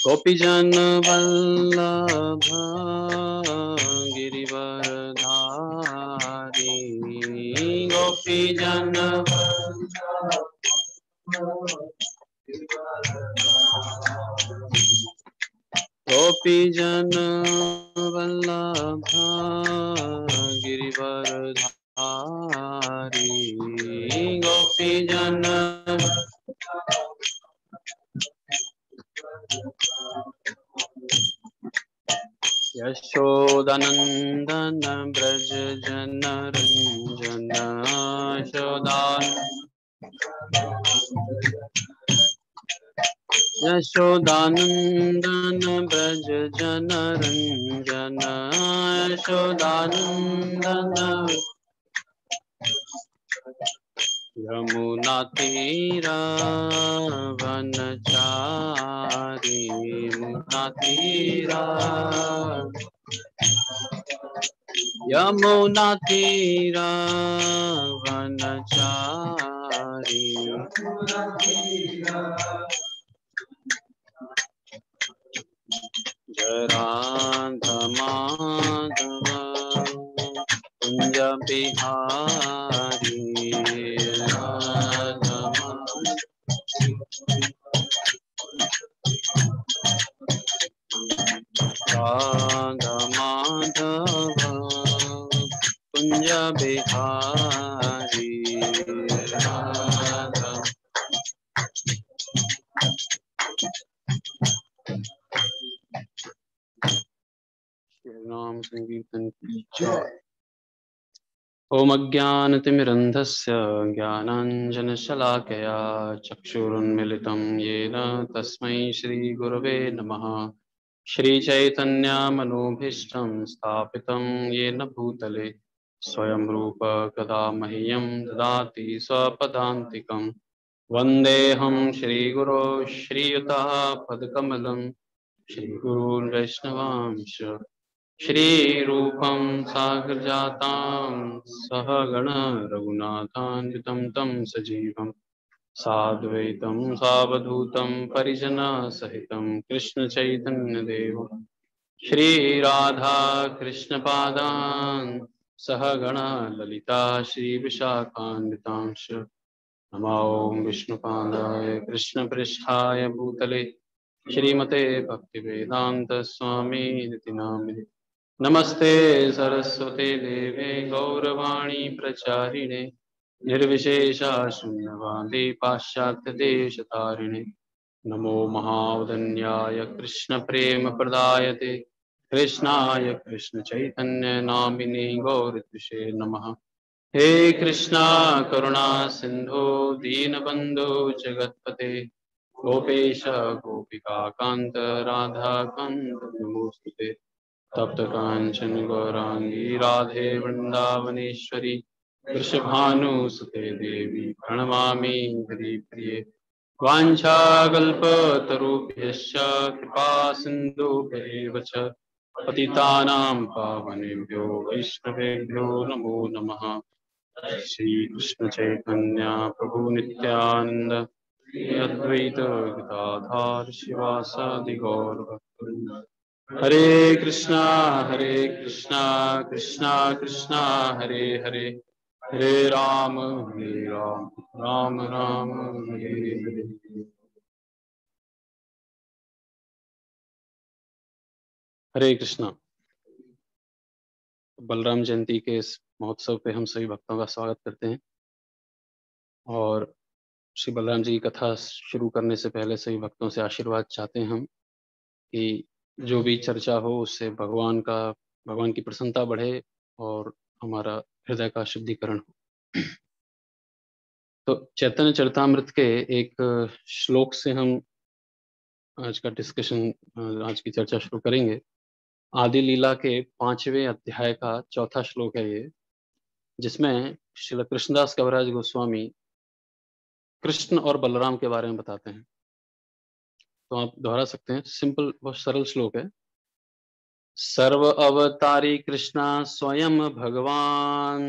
गोपीजन वल्लभ गिरिवरधारी, गोपीजन गोपीजन वल्लभ गिरिवरधारी, गोपीजन यशोदानंदन ब्रज जन रंजन, यशोदानंदन ब्रज जन रंजन, यशोदानंदन यमुना तीरा वनचारी, यमुना तीरा यमुना तीरा वनचारी, राधा-माधव कुंज बिहारी, राधा-माधव कुंज बिहारी, नाम संकीर्तन की जय। ओम अज्ञानतिमिरन्धस्य ज्ञानाञ्जनशलाकया चक्षुरुन्मिलितं येन तस्मै श्रीगुरवे नमः। श्रीचैतन्यमनोभीष्टं स्थापितं येन भूतले स्वयं रूप कदा मह्यं ददाति स्वपदान्तिकं। वन्देऽहं श्रीगुरो श्रीयुतः पदकमलं श्रीगुरून् वैष्णवांश श्रीरूपं साग्रजातां सहगण रघुनाथान्वितं तं सजीवं साद्वैतं सावधूतं परिजनसहितं कृष्णचैतन्यदेवं श्रीराधा कृष्णपादान् सहगण ललिता श्रीविशाखान्वितांश। नमो विष्णुपादाय कृष्णपृष्ठाय भूतले श्रीमते भक्तिवेदांत स्वामी इति नामिने। नमस्ते सरस्वते देवे गौरवाणी प्रचारिणे निर्विशेषा शून्यवादी पाश्चात्य देशतारिणे। नमो महावदन्याय कृष्ण प्रेम प्रदायते कृष्णाय कृष्ण चैतन्य नामिने गौरद्विषे नमः। हे कृष्णा करुणा सिंधु दीनबंधु जगत्पते गोपेश गोपिका कांत राधा कांत नमोस्तुते। तप्त कांचन गौरांगी राधे वृंदावनेश्वरी वृषभानुसुते देवी प्रणमामि हरिप्रिये। वाञ्छाकल्पतरुभ्यश्च कृपा सिन्धुभ्यैव च पतितानां पावनेभ्यो वैष्णवेभ्यो नमो नमः। श्री कृष्ण चैतन्य प्रभु नित्यानंद अद्वैत गदाधर शिवासादि गौर भक्तवृंद। हरे कृष्णा कृष्णा कृष्णा हरे हरे, हरे राम राम राम हरे हरे। हरे कृष्णा। बलराम जयंती के इस महोत्सव पे हम सभी भक्तों का स्वागत करते हैं और श्री बलराम जी की कथा शुरू करने से पहले सभी भक्तों से आशीर्वाद चाहते हैं हम कि जो भी चर्चा हो उससे भगवान की प्रसन्नता बढ़े और हमारा हृदय का शुद्धिकरण हो। तो चैतन्य चरितामृत के एक श्लोक से हम आज का डिस्कशन, आज की चर्चा शुरू करेंगे। आदि लीला के 5वें अध्याय का चौथा श्लोक है ये, जिसमें श्रील कृष्णदास कविराज गोस्वामी कृष्ण और बलराम के बारे में बताते हैं। तो आप दोहरा सकते हैं, सिंपल बहुत सरल श्लोक है। सर्व अवतारी कृष्णा स्वयं भगवान,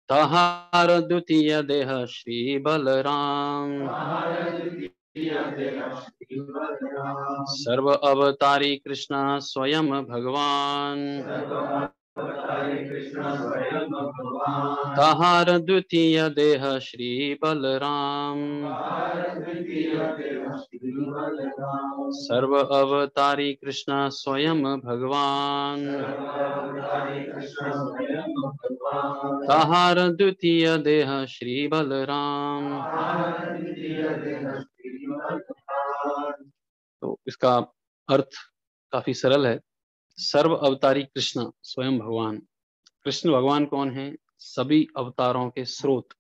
तहार द्वितीय देह श्री बलराम। सर्व अवतारी कृष्णा स्वयं भगवान, तहार द्वितीय देह श्री बलराम। सर्व अवतारी कृष्णा स्वयं भगवान, तहार द्वितीय देह श्री बलराम। तो इसका अर्थ काफी सरल है। सर्व अवतारी कृष्ण स्वयं भगवान। कृष्ण भगवान कौन है? सभी अवतारों के स्रोत।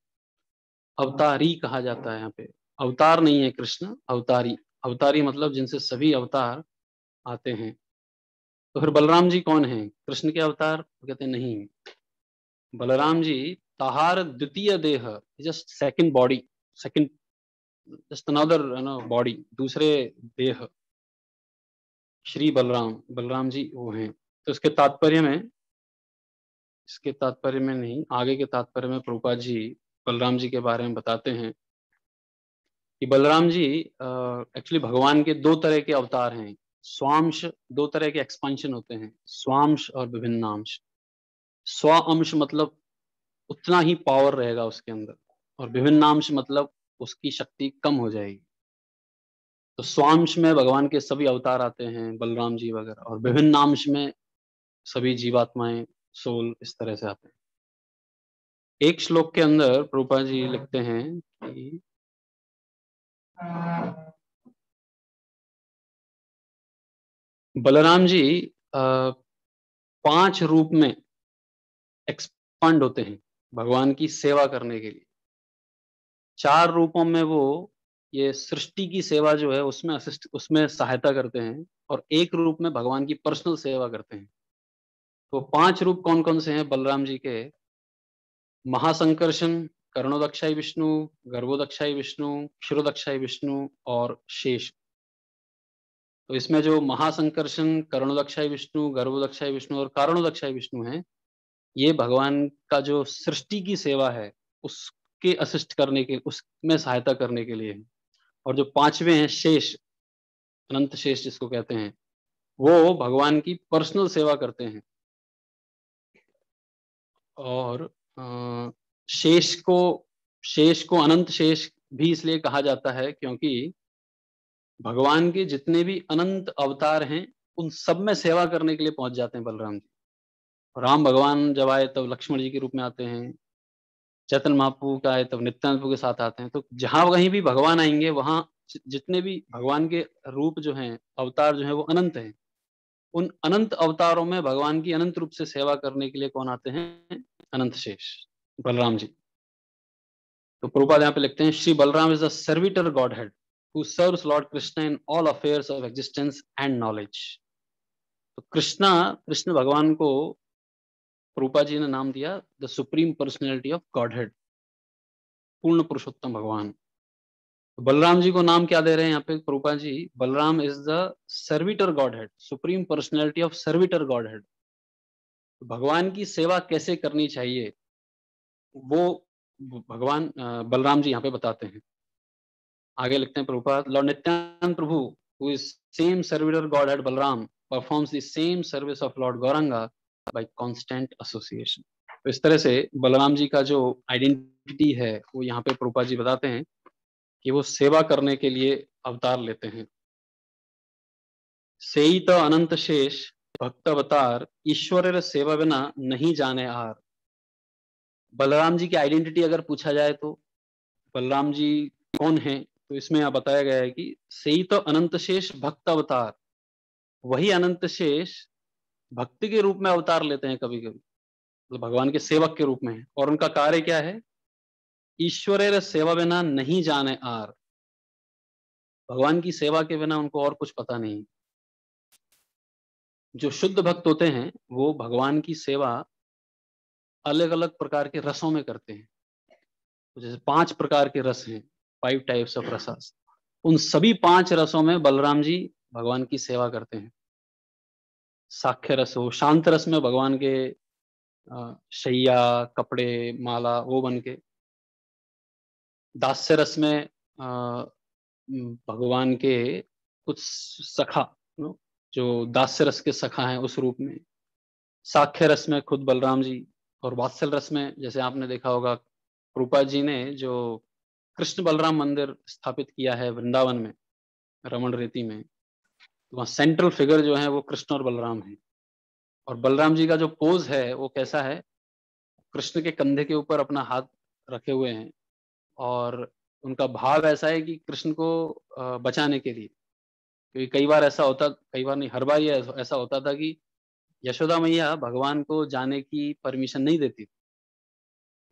अवतारी कहा जाता है यहाँ पे, अवतार नहीं है कृष्ण, अवतारी। अवतारी मतलब जिनसे सभी अवतार आते हैं। तो फिर बलराम जी कौन है? कृष्ण के अवतार? कहते नहीं, बलराम जी ताहार द्वितीय देह, just second body, second, just another body, दूसरे देह। श्री बलराम, बलराम जी वो हैं। तो इसके तात्पर्य में, इसके तात्पर्य में नहीं, आगे के तात्पर्य में प्रभुपाद जी बलराम जी के बारे में बताते हैं कि बलराम जी एक्चुअली भगवान के दो तरह के अवतार हैं। स्वांश, दो तरह के एक्सपांशन होते हैं, स्वांश और विभिन्नांश। स्व अंश मतलब उतना ही पावर रहेगा उसके अंदर, और विभिन्नांश मतलब उसकी शक्ति कम हो जाएगी। तो स्वांश में भगवान के सभी अवतार आते हैं, बलराम जी वगैरह, और विभिन्नांश में सभी जीवात्माएं, सोल, इस तरह से आते हैं। एक श्लोक के अंदर प्रभुपाद जी लिखते हैं कि बलराम जी 5 रूप में एक्सपांड होते हैं भगवान की सेवा करने के लिए। 4 रूपों में वो ये सृष्टि की सेवा जो है उसमें असिस्ट, उसमें सहायता करते हैं, और एक रूप में भगवान की पर्सनल सेवा करते हैं। तो 5 रूप कौन कौन से हैं बलराम जी के? महासंकर्षण, कर्णोदक्षाई विष्णु, गर्भोदक्षाई विष्णु, क्षीरोदक्षाई विष्णु और शेष। तो इसमें जो महासंकर्षण, कर्णोदक्षाई विष्णु, गर्भोदक्षाई विष्णु और कारणोदक्षाई विष्णु हैं, ये भगवान का जो सृष्टि की सेवा है उसके असिस्ट करने के, उसमें सहायता करने के लिए है। और जो 5वें हैं शेष, अनंत शेष जिसको कहते हैं, वो भगवान की पर्सनल सेवा करते हैं। और शेष को, शेष को अनंत शेष भी इसलिए कहा जाता है क्योंकि भगवान के जितने भी अनंत अवतार हैं उन सब में सेवा करने के लिए पहुंच जाते हैं बलराम जी। राम भगवान जब आए तब लक्ष्मण जी के रूप में आते हैं, चैतन्य महाप्रभु का आए तब नित्यानंद प्रभु के साथ आते हैं। तो जहां कहीं भी भगवान आएंगे वहां जितने भी भगवान के रूप जो हैं, अवतार जो हैं, वो अनंत हैं। उन अनंत अवतारों में भगवान की अनंत रूप से सेवा करने के लिए कौन आते हैं? अनंत शेष, बलराम जी। तो प्रभुपाद यहाँ पे लिखते हैं, Shri Balram is the servitor God head who serves Lord Krishna in all affairs of existence and knowledge. तो कृष्णा, कृष्ण भगवान को प्रभुपाद जी ने नाम दिया the supreme personality of God head, पूर्ण पुरुषोत्तम भगवान। तो बलराम जी को नाम क्या दे रहे हैं यहाँ पे Prabhupada ji? Balarama is the servitor Godhead, supreme personality of servitor Godhead. भगवान की सेवा कैसे करनी चाहिए वो भगवान बलराम जी यहाँ पे बताते हैं। आगे लिखते हैं Prabhupada, Lord Nityanand Prabhu who is same servitor God head Balram performs the same service of Lord Gauranga bye constant association. तो इस तरह से बलराम जी का जो आइडेंटिटी है वो यहाँ पे प्रभुपाद जी बताते हैं कि वो सेवा करने के लिए अवतार लेते हैं। सेई तो अनंत शेष भक्त अवतार ईश्वर सेवा बिना नहीं जाने आर। बलराम जी की आइडेंटिटी अगर पूछा जाए तो बलराम जी कौन है, तो इसमें यहाँ बताया गया है कि सेई तो अनंत शेष भक्त अवतार, वही अनंत शेष भक्ति के रूप में अवतार लेते हैं कभी कभी, तो भगवान के सेवक के रूप में है। और उनका कार्य क्या है? ईश्वर सेवा बिना नहीं जाने आर। भगवान की सेवा के बिना उनको और कुछ पता नहीं। जो शुद्ध भक्त होते हैं वो भगवान की सेवा अलग अलग प्रकार के रसों में करते हैं। तो जैसे 5 प्रकार के रस हैं, 5 टाइप्स ऑफ रसास। उन सभी 5 रसों में बलराम जी भगवान की सेवा करते हैं। साख्य रस हो, शांत रस में भगवान के शैया, कपड़े, माला वो बन के, दास्य रस में भगवान के कुछ सखा, जो दास्य रस के सखा हैं उस रूप में, साख्य रस में खुद बलराम जी, और वात्सल रस में जैसे आपने देखा होगा कृपा जी ने जो कृष्ण बलराम मंदिर स्थापित किया है वृंदावन में, रमण रेती में, वहाँ सेंट्रल फिगर जो है वो कृष्ण और बलराम है। और बलराम जी का जो पोज है वो कैसा है, कृष्ण के कंधे के ऊपर अपना हाथ रखे हुए हैं, और उनका भाव ऐसा है कि कृष्ण को बचाने के लिए, क्योंकि कई बार ऐसा होता, कई बार नहीं, हर बार ये ऐसा होता था कि यशोदा मैया भगवान को जाने की परमिशन नहीं देती,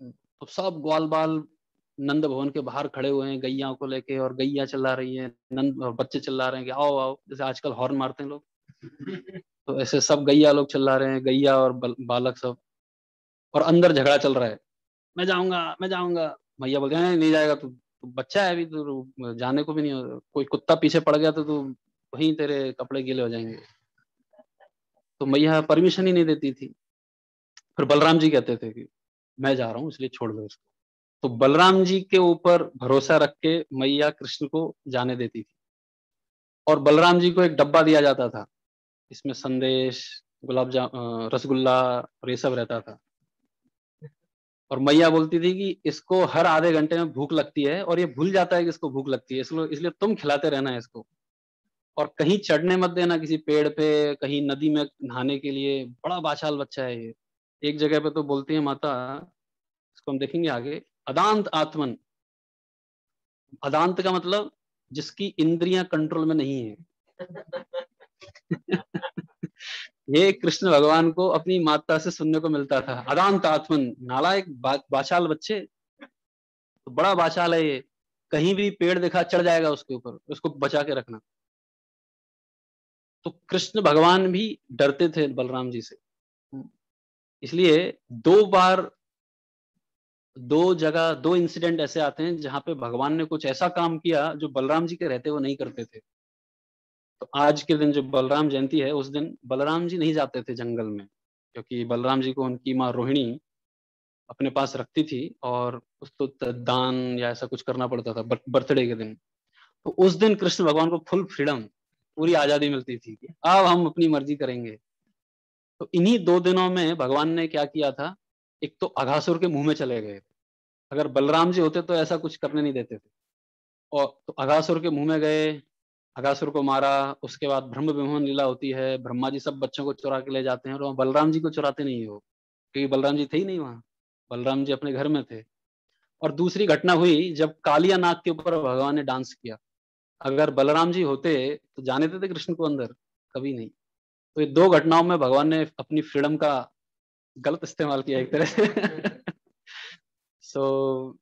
तो सब ग्वाल बाल नंद भवन के बाहर खड़े हुए हैं गैया को लेके, और गैया चिल्ला रही है, नंद और बच्चे चिल्ला रहे हैं कि आओ आओ, जैसे आजकल हॉर्न मारते हैं लोग, तो ऐसे सब गैया लोग चिल्ला रहे हैं, गैया और बालक सब, और अंदर झगड़ा चल रहा है, मैं जाऊंगा मैं जाऊंगा। भैया बोलते हैं नहीं नहीं जाएगा तू बच्चा है अभी, तू जाने को भी नहीं हो, कोई कुत्ता पीछे पड़ गया तो तू वहीं तेरे कपड़े गीले हो जाएंगे। तो मैया परमिशन ही नहीं देती थी। फिर बलराम जी कहते थे कि मैं जा रहा हूँ इसलिए छोड़ दो इसको। तो बलराम जी के ऊपर भरोसा रख के मैया कृष्ण को जाने देती थी, और बलराम जी को एक डब्बा दिया जाता था, इसमें संदेश, रसगुल्ला और ये सब रहता था। और मैया बोलती थी कि इसको हर आधे घंटे में भूख लगती है और ये भूल जाता है कि इसको भूख लगती है, इसलिए इसलिए तुम खिलाते रहना है इसको, और कहीं चढ़ने मत देना किसी पेड़ पे, कहीं नदी में नहाने के लिए, बड़ा बाचाल बच्चा है ये। एक जगह पे तो बोलती है माता, इसको हम देखेंगे आगे, अदांत आत्मन, अदांत का मतलब जिसकी इंद्रियां कंट्रोल में नहीं है। ये कृष्ण भगवान को अपनी माता से सुनने को मिलता था, अदांत आत्मन, नालायक बाचाल बच्चे, तो बड़ा बाचाल है ये, कहीं भी पेड़ देखा चढ़ जाएगा उसके ऊपर, उसको बचा के रखना। तो कृष्ण भगवान भी डरते थे बलराम जी से, इसलिए 2 बार, 2 जगह 2 इंसिडेंट ऐसे आते हैं जहां पे भगवान ने कुछ ऐसा काम किया जो बलराम जी के रहते वो नहीं करते थे। तो आज के दिन जो बलराम जयंती है, उस दिन बलराम जी नहीं जाते थे जंगल में, क्योंकि बलराम जी को उनकी माँ रोहिणी अपने पास रखती थी, और उसको दान या ऐसा कुछ करना पड़ता था बर्थडे के दिन। तो उस दिन कृष्ण भगवान को फुल फ्रीडम, पूरी आजादी मिलती थी कि अब हम अपनी मर्जी करेंगे। तो इन्हीं 2 दिनों में भगवान ने क्या किया था, एक तो अघासुर के मुंह में चले गए, अगर बलराम जी होते तो ऐसा कुछ करने नहीं देते थे, और तो अघासुर के मुंह में गए, अघासुर को मारा। उसके बाद ब्रह्म विमोहन लीला होती है, ब्रह्मा जी सब बच्चों को चुरा के ले जाते हैं, और वहाँ बलराम जी को चुराते नहीं हो, क्योंकि बलराम जी थे ही नहीं वहाँ, बलराम जी अपने घर में थे। और दूसरी घटना हुई जब कालिया नाग के ऊपर भगवान ने डांस किया, अगर बलराम जी होते तो जाने देते कृष्ण को अंदर, कभी नहीं। तो ये 2 घटनाओं में भगवान ने अपनी फ्रीडम का गलत इस्तेमाल किया एक तरह से। सो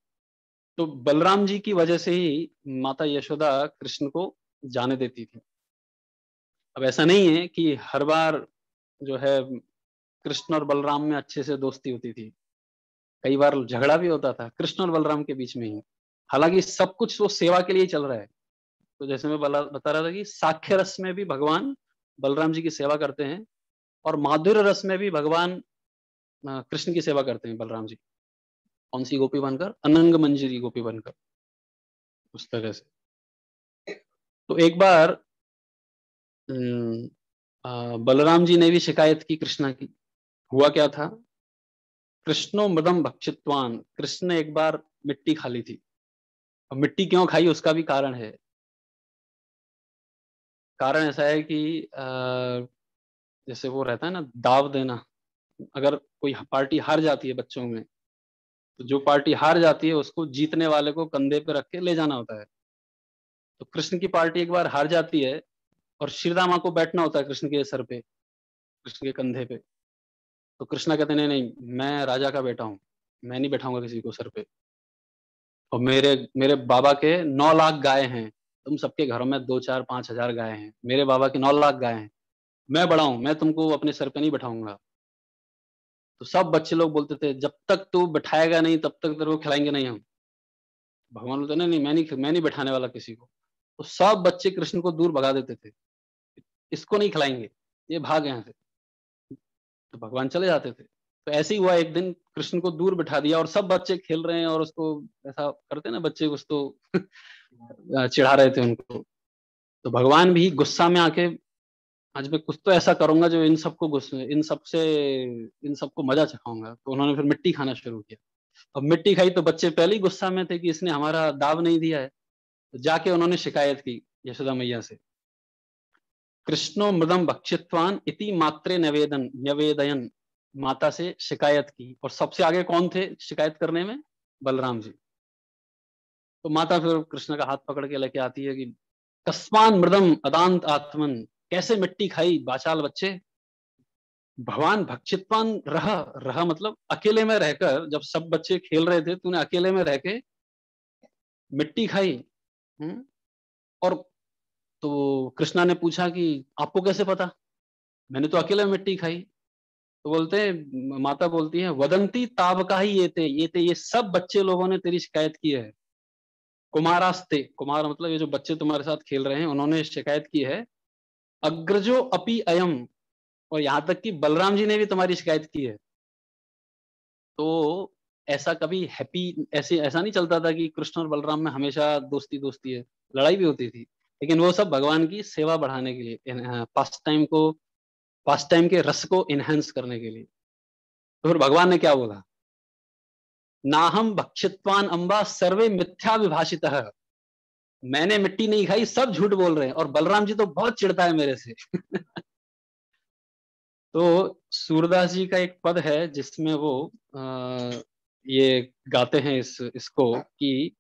तो बलराम जी की वजह से ही माता यशोदा कृष्ण को जाने देती थी। अब ऐसा नहीं है कि हर बार जो है कृष्ण और बलराम में अच्छे से दोस्ती होती थी, कई बार झगड़ा भी होता था कृष्ण और बलराम के बीच में ही, हालांकि सब कुछ वो सेवा के लिए ही चल रहा है। तो जैसे मैं बता रहा था कि साख्य रस में भी भगवान बलराम जी की सेवा करते हैं, और माधुर्य रस में भी भगवान कृष्ण की सेवा करते हैं बलराम जी, कौन सी गोपी बनकर, अनंग मंजरी गोपी बनकर, उस तरह से। तो एक बार बलराम जी ने भी शिकायत की कृष्णा की। हुआ क्या था, कृष्णो मृदम भक्षित्वान, कृष्ण ने एक बार मिट्टी खा ली थी। अब मिट्टी क्यों खाई उसका भी कारण है। कारण ऐसा है कि जैसे वो रहता है ना दाव देना, अगर कोई पार्टी हार जाती है बच्चों में, तो जो पार्टी हार जाती है उसको जीतने वाले को कंधे पे रख के ले जाना होता है। तो कृष्ण की पार्टी एक बार हार जाती है, और श्रीदामा को बैठना होता है कृष्ण के सर पे, कृष्ण के कंधे पे। तो कृष्णा कहते नहीं नहीं, मैं राजा का बेटा हूँ, मैं नहीं बैठाऊंगा किसी को सर पे, और मेरे मेरे बाबा के 9 लाख गाय हैं, तुम सबके घरों में 2 4 5 हजार गाय हैं, मेरे बाबा के 9 लाख गाय हैं, मैं बड़ा हूं, मैं तुमको अपने सर पे नहीं बैठाऊंगा। तो सब बच्चे लोग बोलते थे जब तक तू बैठाएगा नहीं तब तक तेरे को खिलाएंगे नहीं हम। भगवान बोलते नहीं नहीं, मैं नहीं बैठाने वाला किसी को। तो सब बच्चे कृष्ण को दूर भगा देते थे, इसको नहीं खिलाएंगे, ये भाग यहाँ से, तो भगवान चले जाते थे। तो ऐसे ही हुआ, एक दिन कृष्ण को दूर बिठा दिया और सब बच्चे खेल रहे हैं और उसको ऐसा करते ना बच्चे, कुछ तो चिढ़ा रहे थे उनको। तो भगवान भी गुस्सा में आके, आज मैं कुछ तो ऐसा करूंगा जो इन सबको गुस्से, इन सबको मजा चखाऊंगा। तो उन्होंने फिर मिट्टी खाना शुरू किया। अब मिट्टी खाई तो बच्चे पहले ही गुस्सा में थे कि इसने हमारा दाव नहीं दिया है, तो जाके उन्होंने शिकायत की यशोदा मैया से। कृष्णो मृदम भक्षित्वान इति मात्रे निवेदयन, माता से शिकायत की। और सबसे आगे कौन थे शिकायत करने में? बलराम जी। तो माता फिर कृष्ण का हाथ पकड़ के लेके आती है कि कस्मान मृदम अदांत आत्मन, कैसे मिट्टी खाई बाचाल बच्चे। भगवान भक्षितवान रह मतलब अकेले में रहकर, जब सब बच्चे खेल रहे थे तूने अकेले में रह के मिट्टी खाई। और तो कृष्णा ने पूछा कि आपको कैसे पता, मैंने तो अकेले में मिट्टी खाई। तो माता बोलती है वदंती तावका ही ये सब बच्चे लोगों ने तेरी शिकायत की है। कुमारास्ते, कुमार मतलब ये जो बच्चे तुम्हारे साथ खेल रहे हैं उन्होंने शिकायत की है। अग्रजो अपि अयम, और यहाँ तक कि बलराम जी ने भी तुम्हारी शिकायत की है। तो ऐसा कभी ऐसा नहीं चलता था कि कृष्ण और बलराम में हमेशा दोस्ती दोस्ती है, लड़ाई भी होती थी। लेकिन वो सब भगवान की सेवा बढ़ाने के लिए, पास्ट टाइम के रस को इनहेंस करने के लिए। तो फिर भगवान ने क्या बोला, नाहम भक्षित्वान अम्बा सर्वे मिथ्या विभाषित, मैंने मिट्टी नहीं खाई, सब झूठ बोल रहे हैं, और बलराम जी तो बहुत चिढ़ता है मेरे से। तो सूरदास जी का एक पद है जिसमें वो ये गाते हैं इसको कि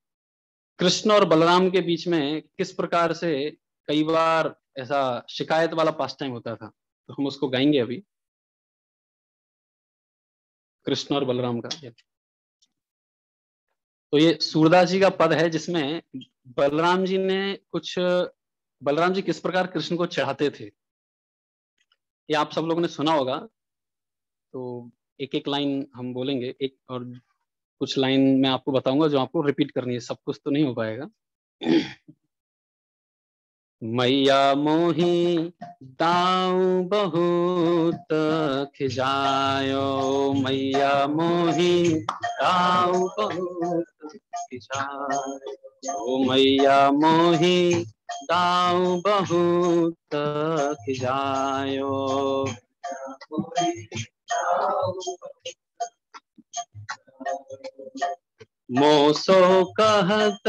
कृष्ण और बलराम के बीच में किस प्रकार से कई बार ऐसा शिकायत वाला पास टाइम होता था। तो हम उसको गाएंगे अभी, कृष्ण और बलराम का। तो ये सूरदास जी का पद है जिसमें बलराम जी ने कुछ बलराम जी किस प्रकार कृष्ण को चढ़ाते थे, ये आप सब लोगों ने सुना होगा। तो एक एक लाइन हम बोलेंगे, एक और कुछ लाइन मैं आपको बताऊंगा जो आपको रिपीट करनी है, सब कुछ तो नहीं हो पाएगा। मैया मोही दाऊ बहुत खिजायो, मैया मोही दाऊ बहुत खिजायो, मैया मोही दाऊ बहुत खिजायो। मोसो कहत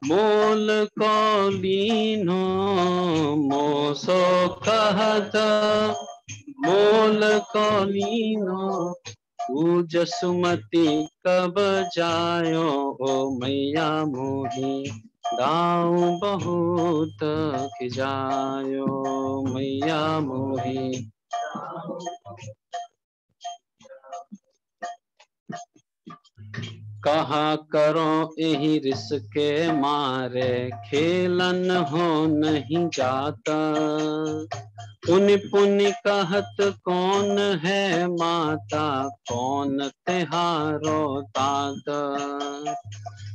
मोल को लीनो, मोसो कहत मोल को लीनो, पूज सुमति कब जायो, ओ मैया मोही दाऊ बहुत खिजायो, मैया मोही। कहा करो यही रिसके मारे, खेलन हो नहीं जाता, पुनि पुनि कहत कौन है माता, कौन तिहारो तात,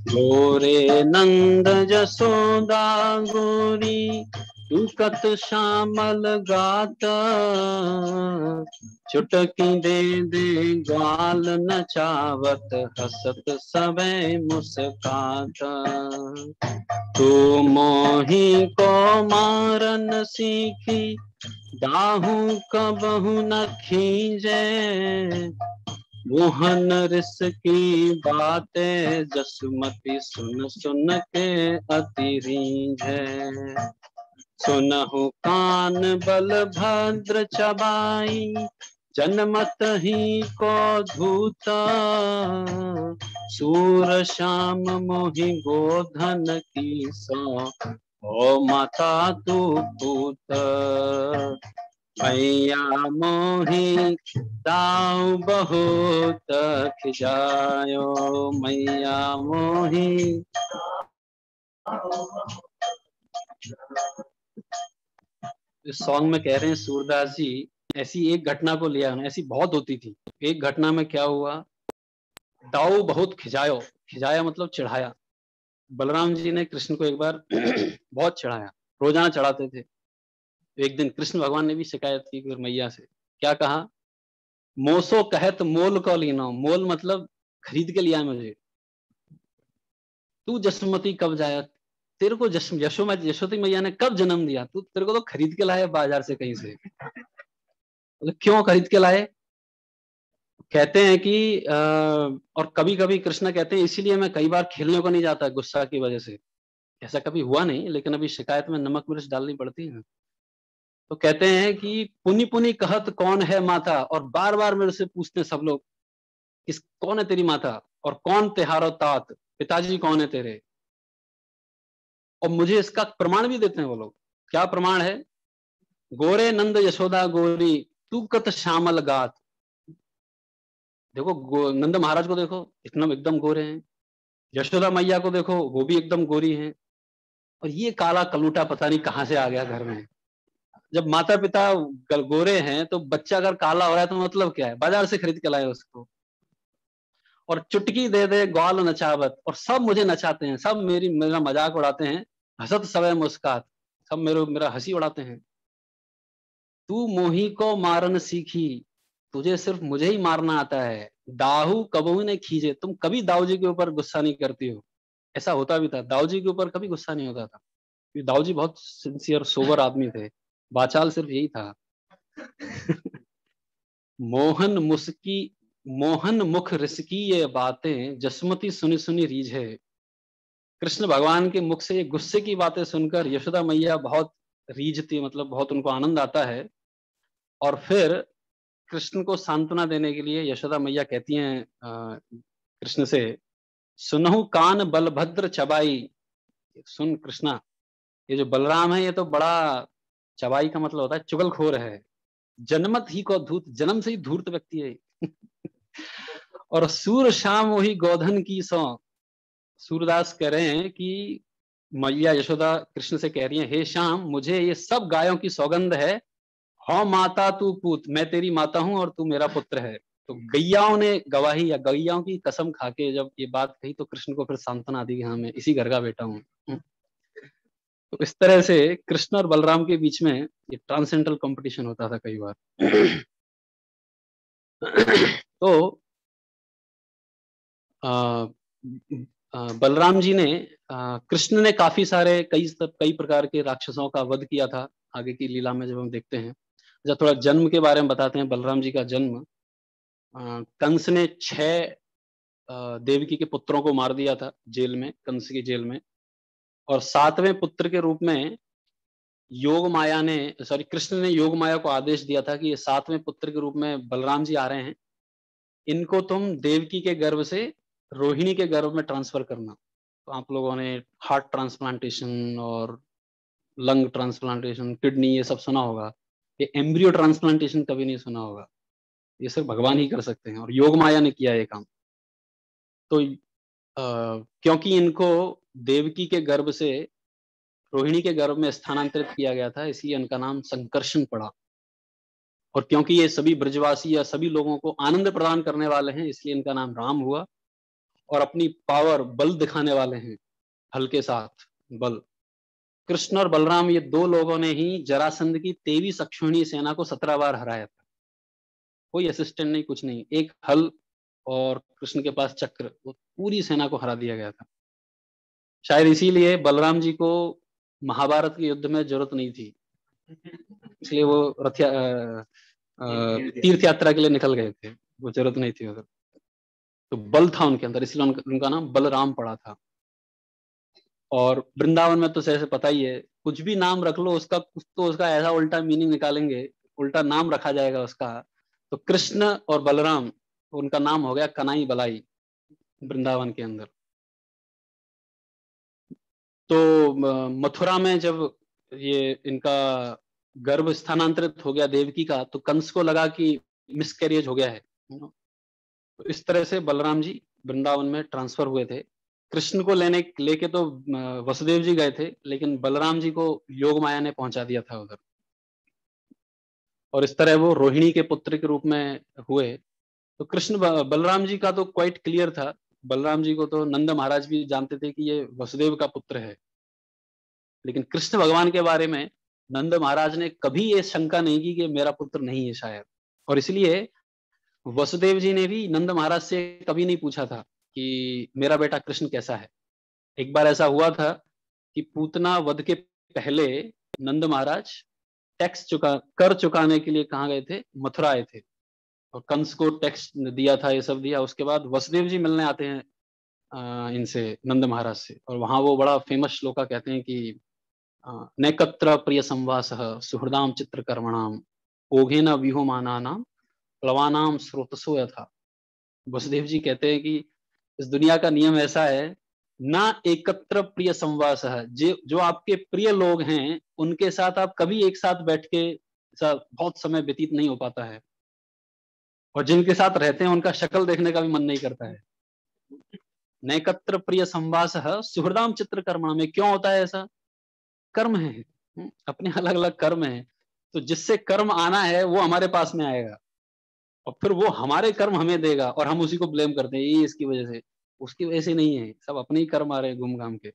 गोरे नंद जसोदा गोरी, टूकत श्यामल गात, चुटकी दे दे ग्वाल नचावत, हसत सबे मुस्कात, तू मोही को मारन सीखी, दाहू कबहू न खींचे, मोहन रिस की बातें जसमती, सुन सुन के अति रीझे, सुनहु कान बलभद्र चबाई, जनमत ही को धूता, सूर श्याम मोहि गोधन की सो, ओ माता तू पूत, मैया मोही दाऊ बहुत खिजायो, मैया मोही। इस सॉन्ग में कह रहे हैं सूरदास जी, ऐसी एक घटना को लिया, ऐसी बहुत होती थी। एक घटना में क्या हुआ, दाऊ बहुत खिजायो, खिजाया मतलब चिढ़ाया, बलराम जी ने कृष्ण को एक बार बहुत चढ़ाया, रोजाना चढ़ाते थे। एक दिन कृष्ण भगवान ने भी शिकायत की फिर मैया से। क्या कहा? मोसो कहत मोल को लीनो, मोल मतलब खरीद के लिया मुझे। तू जसमती कब जाया, तेरे को यशोमती मैया ने कब जन्म दिया, तू तेरे को तो खरीद के लाए बाजार से कहीं से। मतलब क्यों खरीद के लाए? कहते हैं कि और कभी कभी कृष्ण कहते हैं इसीलिए मैं कई बार खेलने को नहीं जाता गुस्सा की वजह से। ऐसा कभी हुआ नहीं, लेकिन अभी शिकायत में नमक मिर्च डालनी पड़ती है। तो कहते हैं कि पुनि पुनि कहत कौन है माता, और बार बार मेरे से पूछते हैं सब लोग, किस कौन है तेरी माता, और कौन तिहारो तात, पिताजी कौन है तेरे। और मुझे इसका प्रमाण भी देते हैं वो लोग। क्या प्रमाण है? गोरे नंद यशोदा गोरी, तू कत श्यामल गात। देखो नंद महाराज को देखो, इतना एकदम गोरे हैं। यशोदा मैया को देखो, वो भी एकदम गोरी हैं। और ये काला कलूटा पता नहीं कहां से आ गया घर में। जब माता पिता गोरे हैं तो बच्चा अगर काला हो रहा है तो मतलब क्या है? बाजार से खरीद के लाए उसको। और चुटकी दे दे ग्वाल नचावत, और सब मुझे नचाते हैं, सब मेरा मजाक उड़ाते हैं। हसत सवय मुस्कात, सब मेरा हंसी उड़ाते हैं। तू मोही को मारन सीखी, तुझे सिर्फ मुझे ही मारना आता है। दाहू कबहू ने खींचे, तुम कभी दाऊ जी के ऊपर गुस्सा नहीं करती हो। ऐसा होता भी था, दाऊ जी के ऊपर कभी गुस्सा नहीं होता था, क्योंकि दाऊ जी बहुत सिंसियर सोबर आदमी थे। बाचाल सिर्फ यही था। मोहन मुस्की मोहन मुख रिसकी ये बातें, जसमती सुनी सुनी रीझ है। कृष्ण भगवान के मुख से ये गुस्से की बातें सुनकर यशोदा मैया बहुत रीझती, मतलब बहुत उनको आनंद आता है। और फिर कृष्ण को सांत्वना देने के लिए यशोदा मैया कहती हैं कृष्ण से, सुनहु कान बलभद्र चबाई। सुन कृष्णा, ये जो बलराम है ये तो बड़ा, चबाई का मतलब होता है चुगलखोर है। जन्मत ही को धूर्त, जन्म से ही धूर्त व्यक्ति है। और सूर शाम वही गोधन की सौ। सूरदास कह रहे हैं कि मैया यशोदा कृष्ण से कह रही है, हे श्याम, मुझे ये सब गायों की सौगंध है। हौ माता तू पूत, मैं तेरी माता हूं और तू मेरा पुत्र है। तो गैयाओं ने गवाही या गैयाओं की कसम खा के जब ये बात कही तो कृष्ण को फिर सांत्वना दी कि हाँ मैं इसी घर का बेटा हूँ। तो इस तरह से कृष्ण और बलराम के बीच में ये ट्रांसेंडल कंपटीशन होता था कई बार। तो आ, बलराम जी ने कृष्ण ने काफी सारे कई प्रकार के राक्षसों का वध किया था। आगे की लीला में जब हम देखते हैं, जब थोड़ा जन्म के बारे में बताते हैं, बलराम जी का जन्म, कंस ने 6 देवकी के पुत्रों को मार दिया था जेल में, कंस की जेल में। और 7वें पुत्र के रूप में योग माया ने, सॉरी, कृष्ण ने योग माया को आदेश दिया था कि ये 7वें पुत्र के रूप में बलराम जी आ रहे हैं, इनको तुम देवकी के गर्भ से रोहिणी के गर्भ में ट्रांसफर करना। तो आप लोगों ने हार्ट ट्रांसप्लांटेशन और लंग ट्रांसप्लांटेशन, किडनी, ये सब सुना होगा। ये एम्ब्रियो ट्रांसप्लांटेशन कभी नहीं सुना होगा। ये सिर्फ भगवान ही कर सकते हैं, और योग माया ने किया ये काम। तो क्योंकि इनको देवकी के गर्भ से रोहिणी के गर्भ में स्थानांतरित किया गया था, इसलिए इनका नाम संकर्षण पड़ा। और क्योंकि ये सभी ब्रजवासी या सभी लोगों को आनंद प्रदान करने वाले हैं, इसलिए इनका नाम राम हुआ। और अपनी पावर, बल दिखाने वाले हैं, हल्के साथ बल। कृष्ण और बलराम ये 2 लोगों ने ही जरासंध की 23 अक्षौहिणी सेना को 17 बार हराया था। कोई असिस्टेंट नहीं, कुछ नहीं, एक हल और कृष्ण के पास चक्र, वो पूरी सेना को हरा दिया गया था। शायद इसीलिए बलराम जी को महाभारत के युद्ध में जरूरत नहीं थी, इसलिए वो तीर्थ यात्रा के लिए निकल गए थे, वो जरूरत नहीं थी उधर। तो बल था उनके अंदर, इसलिए उनका नाम बलराम पड़ा था। और वृंदावन में तो जैसे पता ही है, कुछ भी नाम रख लो उसका कुछ तो उसका ऐसा उल्टा मीनिंग निकालेंगे, उल्टा नाम रखा जाएगा उसका। तो कृष्ण और बलराम, उनका नाम हो गया कनाई बलाई वृंदावन के अंदर। तो मथुरा में जब ये इनका गर्भ स्थानांतरित हो गया देवकी का, तो कंस को लगा कि मिसकैरेज हो गया है। तो इस तरह से बलराम जी वृंदावन में ट्रांसफर हुए थे। कृष्ण को लेके तो वसुदेव जी गए थे, लेकिन बलराम जी को योग माया ने पहुंचा दिया था उधर। और इस तरह वो रोहिणी के पुत्र के रूप में हुए। तो कृष्ण बलराम जी का तो क्वाइट क्लियर था बलराम जी को तो नंद महाराज भी जानते थे कि ये वसुदेव का पुत्र है, लेकिन कृष्ण भगवान के बारे में नंद महाराज ने कभी ये शंका नहीं की कि मेरा पुत्र नहीं है शायद। और इसलिए वसुदेव जी ने भी नंद महाराज से कभी नहीं पूछा था कि मेरा बेटा कृष्ण कैसा है। एक बार ऐसा हुआ था कि पूतना वध के पहले नंद महाराज टैक्स कर चुकाने के लिए कहाँ गए थे, मथुरा आए थे, और कंस को टैक्स दिया था, ये सब दिया। उसके बाद वसुदेव जी मिलने आते हैं इनसे, नंद महाराज से, और वहां वो बड़ा फेमस श्लोका कहते हैं कि नैकत्र प्रिय संवासः सुहृदाम चित्रकर्मणाम ओघेन व्यूहमानानाम प्लवानाम स्रोतसो यथा। वसुदेव जी कहते हैं कि इस दुनिया का नियम ऐसा है, ना एकत्र प्रिय संवास है, जो आपके प्रिय लोग हैं उनके साथ आप कभी एक साथ बैठ के बहुत समय व्यतीत नहीं हो पाता है, और जिनके साथ रहते हैं उनका शक्ल देखने का भी मन नहीं करता है। नैकत्र प्रिय संवास है सुहृदाम चित्रकर्मा में क्यों होता है ऐसा? कर्म है, अपने अलग अलग कर्म है, तो जिससे कर्म आना है वो हमारे पास में आएगा, और फिर वो हमारे कर्म हमें देगा, और हम उसी को ब्लेम करते हैं, ये इसकी वजह से, उसकी वजह से नहीं है, सब अपने ही कर्म आ रहे हैं घूम घाम के।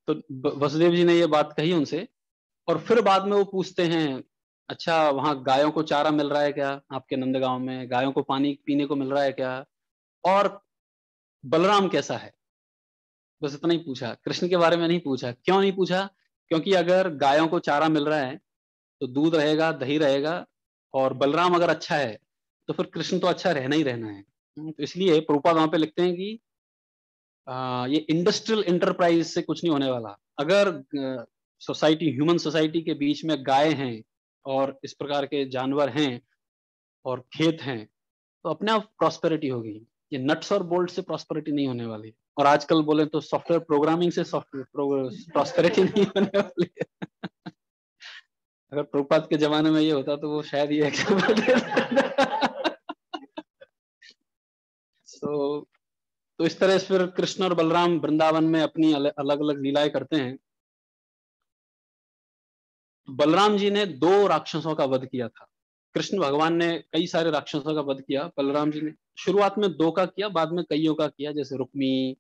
तो वसुदेव जी ने ये बात कही उनसे, और फिर बाद में वो पूछते हैं, अच्छा वहां गायों को चारा मिल रहा है क्या, आपके नंदगांव में गायों को पानी पीने को मिल रहा है क्या, और बलराम कैसा है? बस इतना ही पूछा, कृष्ण के बारे में नहीं पूछा। क्यों नहीं पूछा? क्योंकि अगर गायों को चारा मिल रहा है तो दूध रहेगा, दही रहेगा, और बलराम अगर अच्छा है तो फिर कृष्ण तो अच्छा रहना ही रहना है। तो इसलिए प्रभुपाद वहां पे लिखते हैं कि ये इंडस्ट्रियल एंटरप्राइज से कुछ नहीं होने वाला। अगर सोसाइटी, ह्यूमन सोसाइटी के बीच में गाय हैं और इस प्रकार के जानवर हैं और खेत हैं, तो अपने आप प्रॉस्पेरिटी होगी। ये नट्स और बोल्ट से प्रॉस्पेरिटी नहीं होने वाली, और आजकल बोले तो सॉफ्टवेयर प्रोग्रामिंग से सॉफ्टवेयर प्रॉस्पेरिटी नहीं होने वाली है। अगर प्रभुपाद के जमाने में ये होता तो वो शायद ये एग्जाम्पल दे देता। तो इस तरह से फिर कृष्ण और बलराम वृंदावन में अपनी अलग अलग लीलाएं करते हैं। बलराम जी ने 2 राक्षसों का वध किया था। कृष्ण भगवान ने कई सारे राक्षसों का वध किया, बलराम जी ने शुरुआत में 2 का किया, बाद में कईयों का किया, जैसे रुक्मी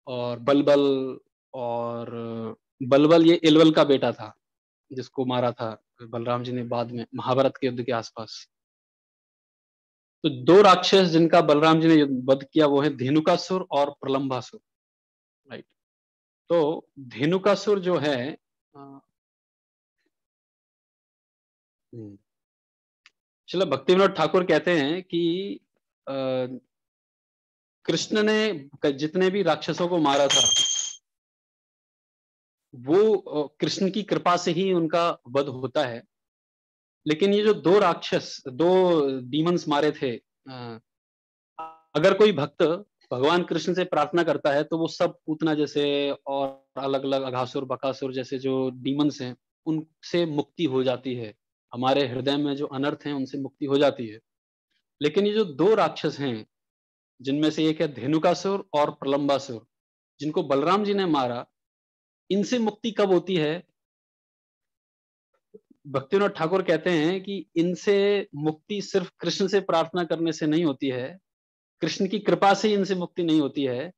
और बलबल। और बलबल ये इलवल का बेटा था जिसको मारा था बलराम जी ने बाद में महाभारत के युद्ध के आसपास। तो 2 राक्षस जिनका बलराम जी ने वध किया वो है धेनुकासुर और प्रलंबासुर, राइट। तो धेनुकासुर जो है, श्रील भक्तिविनोद ठाकुर कहते हैं कि कृष्ण ने जितने भी राक्षसों को मारा था वो कृष्ण की कृपा से ही उनका वध होता है। लेकिन ये जो 2 राक्षस, 2 डीमंस मारे थे, अगर कोई भक्त भगवान कृष्ण से प्रार्थना करता है तो वो सब पूतना जैसे और अलग अलग अघासुर बकासुर जैसे जो डीमंस हैं उनसे मुक्ति हो जाती है, हमारे हृदय में जो अनर्थ हैं उनसे मुक्ति हो जाती है। लेकिन ये जो 2 राक्षस हैं जिनमें से एक है धेनुकासुर और प्रलंबासुर, जिनको बलराम जी ने मारा, इनसे मुक्ति कब होती है? भक्तिविनोद ठाकुर कहते हैं कि इनसे मुक्ति सिर्फ कृष्ण से प्रार्थना करने से नहीं होती है, कृष्ण की कृपा से इनसे मुक्ति नहीं होती है।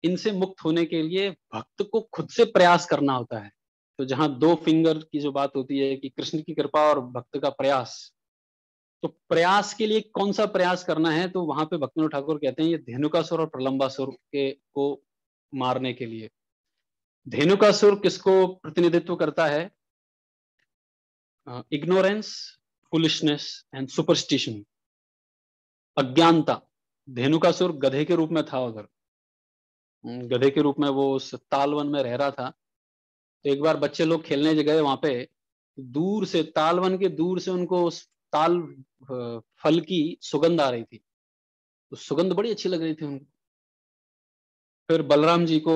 इनसे मुक्त होने के लिए भक्त को खुद से प्रयास करना होता है। तो जहां 2 फिंगर की जो बात होती है कि कृष्ण की कृपा और भक्त का प्रयास, तो प्रयास के लिए कौन सा प्रयास करना है, तो वहां पे भक्तिविनोद ठाकुर कहते हैं ये धेनुकासुर और प्रलंबासुर के को मारने के लिए। धेनुकासुर किसको प्रतिनिधित्व करता है? इग्नोरेंस, फुलिशनेस एंड सुपरस्टिशन, अज्ञानता। धेनुकासुर गधे के रूप में था उधर, गधे के रूप में वो उस तालवन में रह रहा था। तो एक बार बच्चे लोग खेलने गए वहां पे, दूर से तालवन के दूर से उनको उस ताल फल की सुगंध आ रही थी, तो सुगंध बड़ी अच्छी लग रही थी उनको। फिर बलराम जी को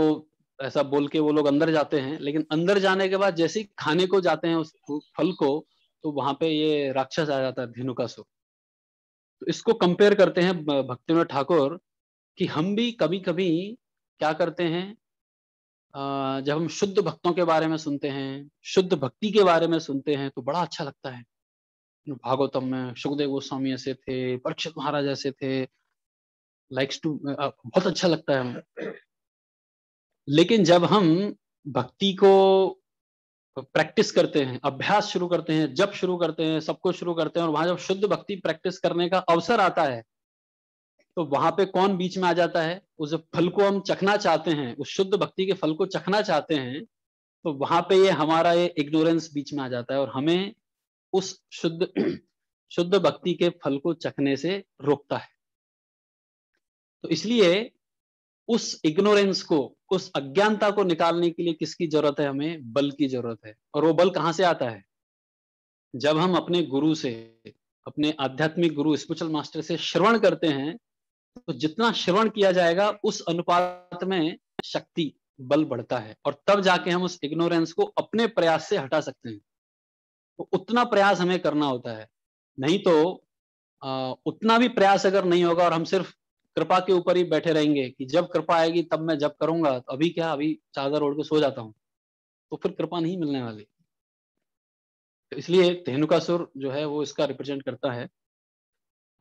ऐसा बोल के वो लोग अंदर जाते हैं, लेकिन अंदर जाने के बाद जैसे ही खाने को जाते हैं उस फल को, तो वहां पे ये राक्षस आ जाता है धेनुकासुर। तो इसको कंपेयर करते हैं भक्तिविनोद ठाकुर कि हम भी कभी कभी क्या करते हैं, जब हम शुद्ध भक्तों के बारे में सुनते हैं, शुद्ध भक्ति के बारे में सुनते हैं, तो बड़ा अच्छा लगता है। भागवतम में सुखदेव गोस्वामी ऐसे थे, परीक्षित महाराज ऐसे थे, लाइक्स टू, बहुत अच्छा लगता है हमें। लेकिन जब हम भक्ति को प्रैक्टिस करते हैं, अभ्यास शुरू करते हैं, जब शुरू करते हैं, सब कुछ शुरू करते हैं, और वहां जब शुद्ध भक्ति प्रैक्टिस करने का अवसर आता है, तो वहां पे कौन बीच में आ जाता है? उस फल को हम चखना चाहते हैं, उस शुद्ध भक्ति के फल को चखना चाहते हैं, तो वहां पे ये हमारा ये इग्नोरेंस बीच में आ जाता है और हमें उस शुद्ध शुद्ध भक्ति के फल को चखने से रोकता है। तो इसलिए उस इग्नोरेंस को, उस अज्ञानता को निकालने के लिए किसकी जरूरत है? हमें बल की जरूरत है। और वो बल कहां से आता है? जब हम अपने गुरु से, अपने आध्यात्मिक गुरु स्पिरिचुअल मास्टर से श्रवण करते हैं, तो जितना श्रवण किया जाएगा उस अनुपात में शक्ति, बल बढ़ता है, और तब जाके हम उस इग्नोरेंस को अपने प्रयास से हटा सकते हैं। तो उतना प्रयास हमें करना होता है। नहीं तो उतना भी प्रयास अगर नहीं होगा और हम सिर्फ कृपा के ऊपर ही बैठे रहेंगे कि जब कृपा आएगी तब मैं जब करूंगा, तो अभी क्या, अभी चादर ओढ़ के सो जाता हूं, तो फिर कृपा नहीं मिलने वाली। तो इसलिए धेनुकासुर जो है वो इसका रिप्रेजेंट करता है।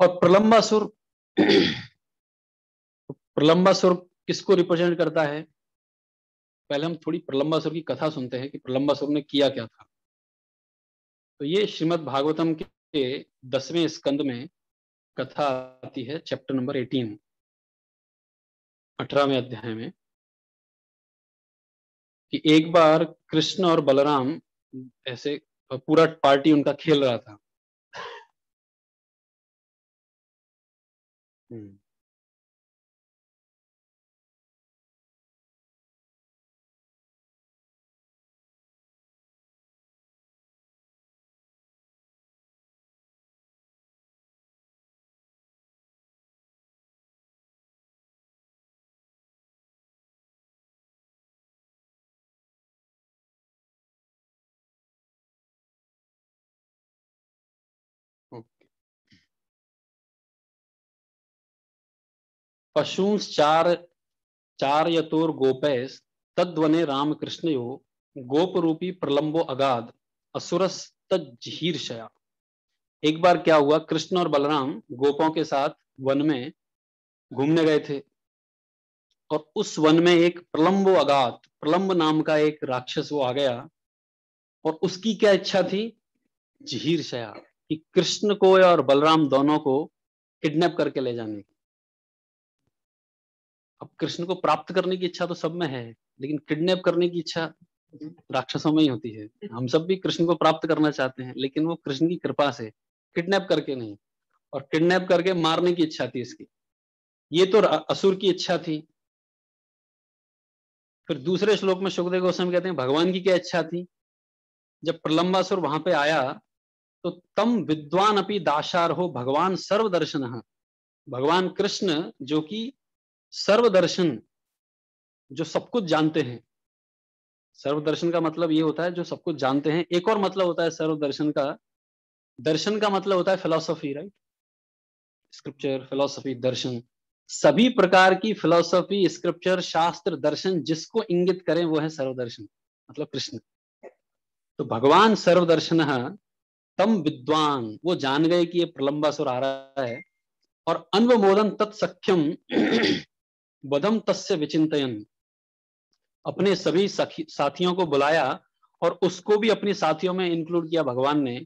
और प्रलंबासुर प्रलंबासुर किसको रिप्रेजेंट करता है? पहले हम थोड़ी प्रलंबासुर की कथा सुनते हैं कि प्रलंबासुर ने किया क्या था। तो ये श्रीमद् भागवतम के 10वें स्कंद में कथा आती है, चैप्टर नंबर 18, 18वें अध्याय में, कि एक बार कृष्ण और बलराम ऐसे पूरा पार्टी उनका खेल रहा था। हम्म। पशूंश्चार चारयतोर गोपैस तद्वने रामकृष्णयो गोप रूपी प्रलंबो अगाध असुरस तज्जीर्षया। एक बार क्या हुआ, कृष्ण और बलराम गोपों के साथ वन में घूमने गए थे, और उस वन में एक प्रलंबो अगाध, प्रलंब नाम का एक राक्षस वो आ गया, और उसकी क्या इच्छा थी? जहीर्षया, कि कृष्ण को और बलराम दोनों को किडनैप करके ले जाने की। अब कृष्ण को प्राप्त करने की इच्छा तो सब में है, लेकिन किडनैप करने की इच्छा राक्षसों में ही होती है। हम सब भी कृष्ण को प्राप्त करना चाहते हैं, लेकिन वो कृष्ण की कृपा से, किडनैप करके नहीं। और किडनैप करके मारने की इच्छा थी इसकी। ये तो असुर की इच्छा थी। फिर दूसरे श्लोक में सुखदेव गोस्वामी कहते हैं भगवान की क्या इच्छा थी? जब प्रलंबासुर वहां पे आया, तो तम विद्वान अपनी दाशार हो भगवान सर्वदर्शन, भगवान कृष्ण जो कि सर्वदर्शन, जो सब कुछ जानते हैं। सर्वदर्शन का मतलब ये होता है जो सब कुछ जानते हैं। एक और मतलब होता है सर्वदर्शन का, दर्शन का मतलब होता है फिलॉसफी, राइट? स्क्रिप्चर, फिलॉसफी, दर्शन, सभी प्रकार की फिलॉसफी, स्क्रिप्चर, शास्त्र, दर्शन जिसको इंगित करें वो है सर्वदर्शन, मतलब कृष्ण। तो भगवान सर्वदर्शन तम विद्वान, वो जान गए कि ये प्रलंबासुर आ रहा है, और अन्वमोदन तत्सख्यम वदम तस्य विचिंतयन, अपने सभी साथियों को बुलाया, और उसको भी अपनी साथियों में इंक्लूड किया भगवान ने।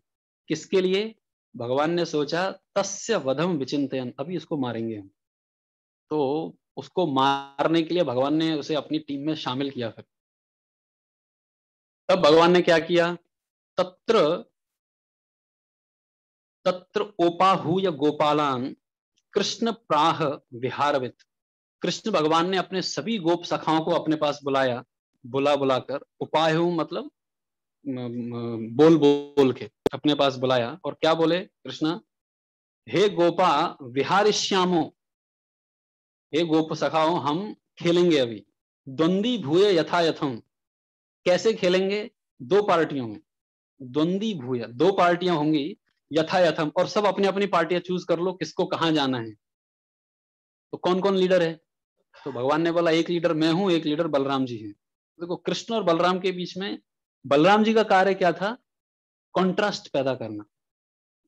किसके लिए? भगवान ने सोचा तस्य वधम विचिंतयन, अभी इसको मारेंगे हम। तो उसको मारने के लिए भगवान ने उसे अपनी टीम में शामिल किया। फिर तब भगवान ने क्या किया? तत्र तत्र ओपाहु या गोपालान कृष्ण प्राह विहारवित, कृष्ण भगवान ने अपने सभी गोप सखाओं को अपने पास बुलाया, बुला बुलाकर, उपाहु मतलब बोल बोल के अपने पास बुलाया। और क्या बोले कृष्णा? हे गोपा विहारिष्यामो, हे गोप सखाओ हम खेलेंगे अभी। द्वंदी भूय यथा यथम, कैसे खेलेंगे? दो पार्टियों में। द्वंदी भूय, दो पार्टियां होंगी, यथा यथम, और सब अपनी अपनी पार्टियां चूज कर लो किसको कहां जाना है। तो कौन कौन लीडर है? तो भगवान ने बोला एक लीडर मैं हूं, एक लीडर बलराम जी है। देखो कृष्ण और बलराम के बीच में बलराम जी का कार्य क्या था? कॉन्ट्रास्ट पैदा करना,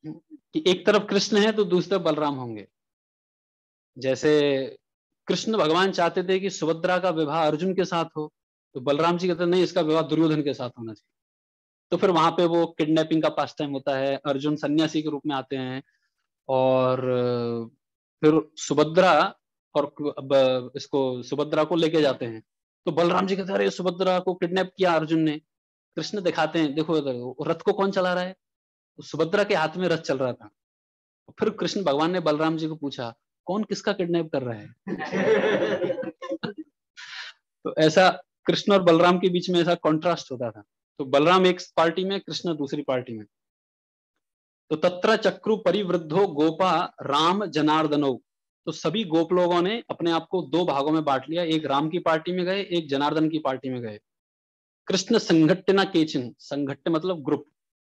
कि एक तरफ कृष्ण है तो दूसरी तरफ बलराम होंगे। जैसे कृष्ण भगवान चाहते थे कि सुभद्रा का विवाह अर्जुन के साथ हो, तो बलराम जी कहते नहीं, इसका विवाह दुर्योधन के साथ होना चाहिए। तो फिर वहां पे वो किडनैपिंग का पास टाइम होता है, अर्जुन सन्यासी के रूप में आते हैं, और फिर सुभद्रा और अब इसको सुभद्रा को लेके जाते हैं। तो बलराम जी कहते हैं अरे सुभद्रा को किडनैप किया अर्जुन ने। कृष्ण दिखाते हैं, देखो इधर रथ को कौन चला रहा है, तो सुभद्रा के हाथ में रथ चल रहा था। फिर कृष्ण भगवान ने बलराम जी को पूछा कौन किसका किडनैप कर रहा है। तो ऐसा कृष्ण और बलराम के बीच में ऐसा कॉन्ट्रास्ट होता था। तो बलराम एक पार्टी में, कृष्ण दूसरी पार्टी में। तो तत्र चक्रु परिवृद्धो गोपा राम जनार्दनो। तो सभी गोप लोगों ने अपने आप को दो भागों में बांट लिया, एक राम की पार्टी में गए, एक जनार्दन की पार्टी में गए। कृष्ण संघट्ट न केचिन, संघट्ट मतलब ग्रुप,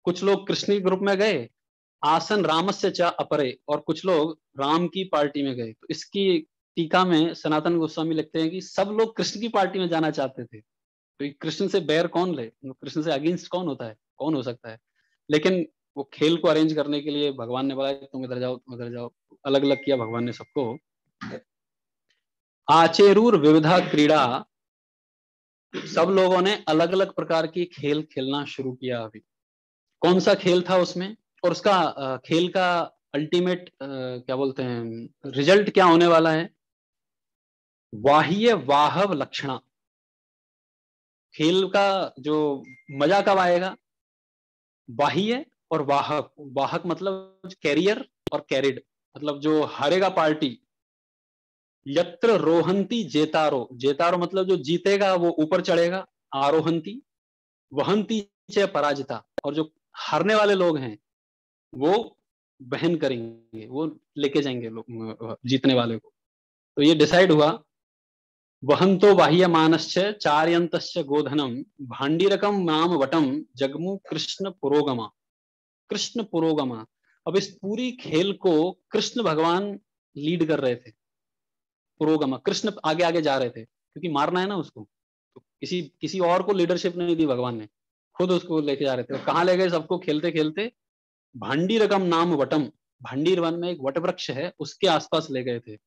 कुछ लोग कृष्ण के ग्रुप में गए, आसन रामस्य च अपरे, और कुछ लोग राम की पार्टी में गए। तो इसकी टीका में सनातन गोस्वामी लिखते हैं कि सब लोग कृष्ण की पार्टी में जाना चाहते थे, तो कृष्ण से बैर कौन ले, कृष्ण से अगेंस्ट कौन होता है, कौन हो सकता है। लेकिन वो खेल को अरेंज करने के लिए भगवान ने बोला तुम इधर जाओ तुम इधर जाओ, अलग अलग किया भगवान ने सबको। आचेरूर विविधा क्रीड़ा, सब लोगों ने अलग अलग प्रकार की खेल खेलना शुरू किया। अभी कौन सा खेल था उसमें, और उसका खेल का अल्टीमेट क्या बोलते हैं रिजल्ट क्या होने वाला है। वाह्य वाहव लक्षणा, खेल का जो मजा कब आएगा, बाह्य और वाहक, वाहक मतलब कैरियर, और कैरिड मतलब जो हारेगा पार्टी। यत्र रोहंती जेतारो, जेतारो मतलब जो जीतेगा वो ऊपर चढ़ेगा, आरोहंती। वहंती च पराजिता, और जो हारने वाले लोग हैं वो बहन करेंगे, वो लेके जाएंगे लोग जीतने वाले को। तो ये डिसाइड हुआ। वहंतो बाह्य मानश्च चार्यंतश्च गोधनम भांडीरकम नाम वटम जगमु कृष्ण पुरोगमा, कृष्ण पुरोगमा। अब इस पूरी खेल को कृष्ण भगवान लीड कर रहे थे, पुरोगमा, कृष्ण आगे आगे जा रहे थे, क्योंकि मारना है ना उसको, तो किसी किसी और को लीडरशिप नहीं दी भगवान ने, खुद उसको लेके जा रहे थे। कहाँ ले गए सबको खेलते खेलते, भांडीरकम नाम वटम, भांडीर वन में एक वट वृक्ष है उसके आसपास ले गए थे।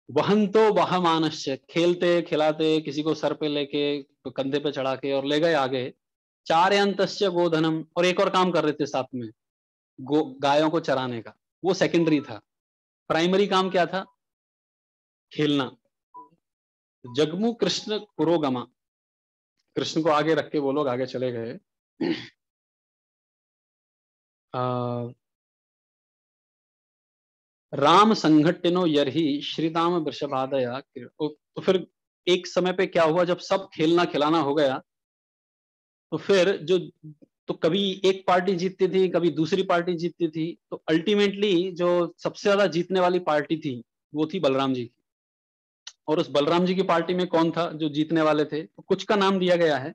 वहन तो वह मानस्य, खेलते खिलाते किसी को सर पे लेके तो कंधे पे चढ़ा के और ले गए आगे। चार अंतस्य गोधनम, और एक और काम कर रहे थे साथ में, गायों को चराने का, वो सेकेंडरी था। प्राइमरी काम क्या था, खेलना। जगमु कृष्ण पुरोगमा, कृष्ण को आगे रख के वो लोग आगे चले गए। राम संघटिनो यरही श्रीदाम वृषभादया। तो फिर एक समय पे क्या हुआ, जब सब खेलना खिलाना हो गया, तो फिर जो, तो कभी एक पार्टी जीतती थी कभी दूसरी पार्टी जीतती थी, तो अल्टीमेटली जो सबसे ज्यादा जीतने वाली पार्टी थी वो थी बलराम जी की। और उस बलराम जी की पार्टी में कौन था जो जीतने वाले थे, तो कुछ का नाम दिया गया है,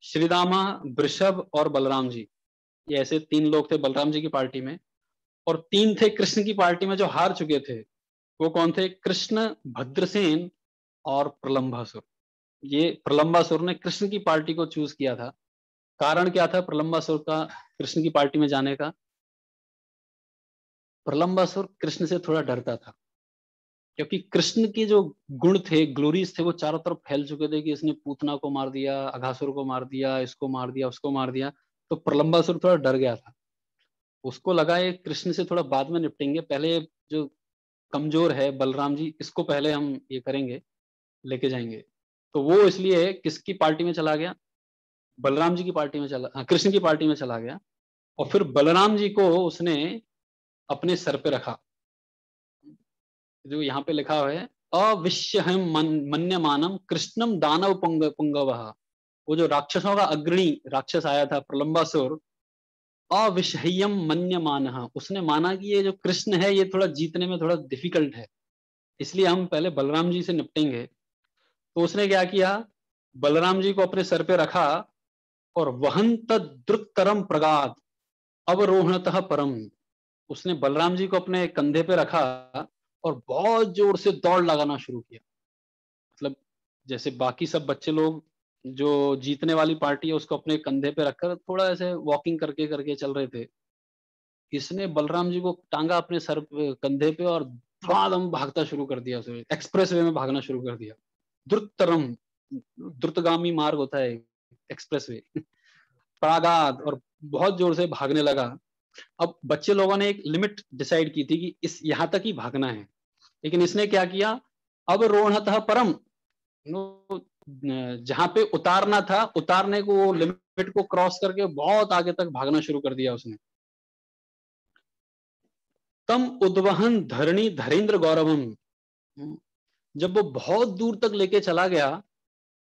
श्रीदामा, वृषभ और बलराम जी। ये ऐसे तीन लोग थे बलराम जी की पार्टी में। और तीन थे कृष्ण की पार्टी में जो हार चुके थे, वो कौन थे, कृष्ण, भद्रसेन और प्रलंबासुर। ये प्रलंबासुर ने कृष्ण की पार्टी को चूज किया था। कारण क्या था प्रलंबासुर का कृष्ण की पार्टी में जाने का, प्रलंबासुर कृष्ण से थोड़ा डरता था, क्योंकि कृष्ण के जो गुण थे, ग्लोरीज थे, वो चारों तरफ फैल चुके थे कि इसने पूतना को मार दिया, अघासुर को मार दिया, इसको मार दिया, उसको मार दिया। तो प्रलंबासुर थोड़ा डर गया था, उसको लगा ये कृष्ण से थोड़ा बाद में निपटेंगे, पहले जो कमजोर है बलराम जी, इसको पहले हम ये करेंगे, लेके जाएंगे। तो वो इसलिए किसकी पार्टी में चला गया, बलराम जी की पार्टी में चला, हाँ कृष्ण की पार्टी में चला गया। और फिर बलराम जी को उसने अपने सर पे रखा, जो यहाँ पे लिखा हुआ है, अविश्यहम मन्यमानम कृष्णम दानव पुंगव। वो जो राक्षसों का अग्रणी राक्षस आया था प्रलंबासुर, अविषह्यम मन्यमान, उसने माना कि ये जो कृष्ण है ये थोड़ा जीतने में थोड़ा डिफिकल्ट है, इसलिए हम पहले बलराम जी से निपटेंगे। तो उसने क्या किया, बलराम जी को अपने सर पे रखा, और वहंत द्रुतरम प्रगाद अवरोहणतः परम, उसने बलराम जी को अपने कंधे पे रखा और बहुत जोर से दौड़ लगाना शुरू किया। मतलब जैसे बाकी सब बच्चे लोग जो जीतने वाली पार्टी है उसको अपने कंधे पे रखकर थोड़ा ऐसे वॉकिंग करके करके चल रहे थे, इसने बलराम जी को टांगा अपने सर पे, कंधे पे, और धड़ाधम भागता शुरू कर दिया, उसने एक्सप्रेस वे में भागना शुरू कर दिया। द्रुततरम, द्रुतगामी मार्ग होता है एक्सप्रेस वे, प्रागाध, और बहुत जोर से भागने लगा। अब बच्चे लोगों ने एक लिमिट डिसाइड की थी कि इस यहाँ तक ही भागना है, लेकिन इसने क्या किया, अब रोहतः परम, जहां पे उतारना था, उतारने को, वो लिमिट को क्रॉस करके बहुत आगे तक भागना शुरू कर दिया उसने। तम उद्वहन धरणी धरेन्द्र गौरवम, जब वो बहुत दूर तक लेके चला गया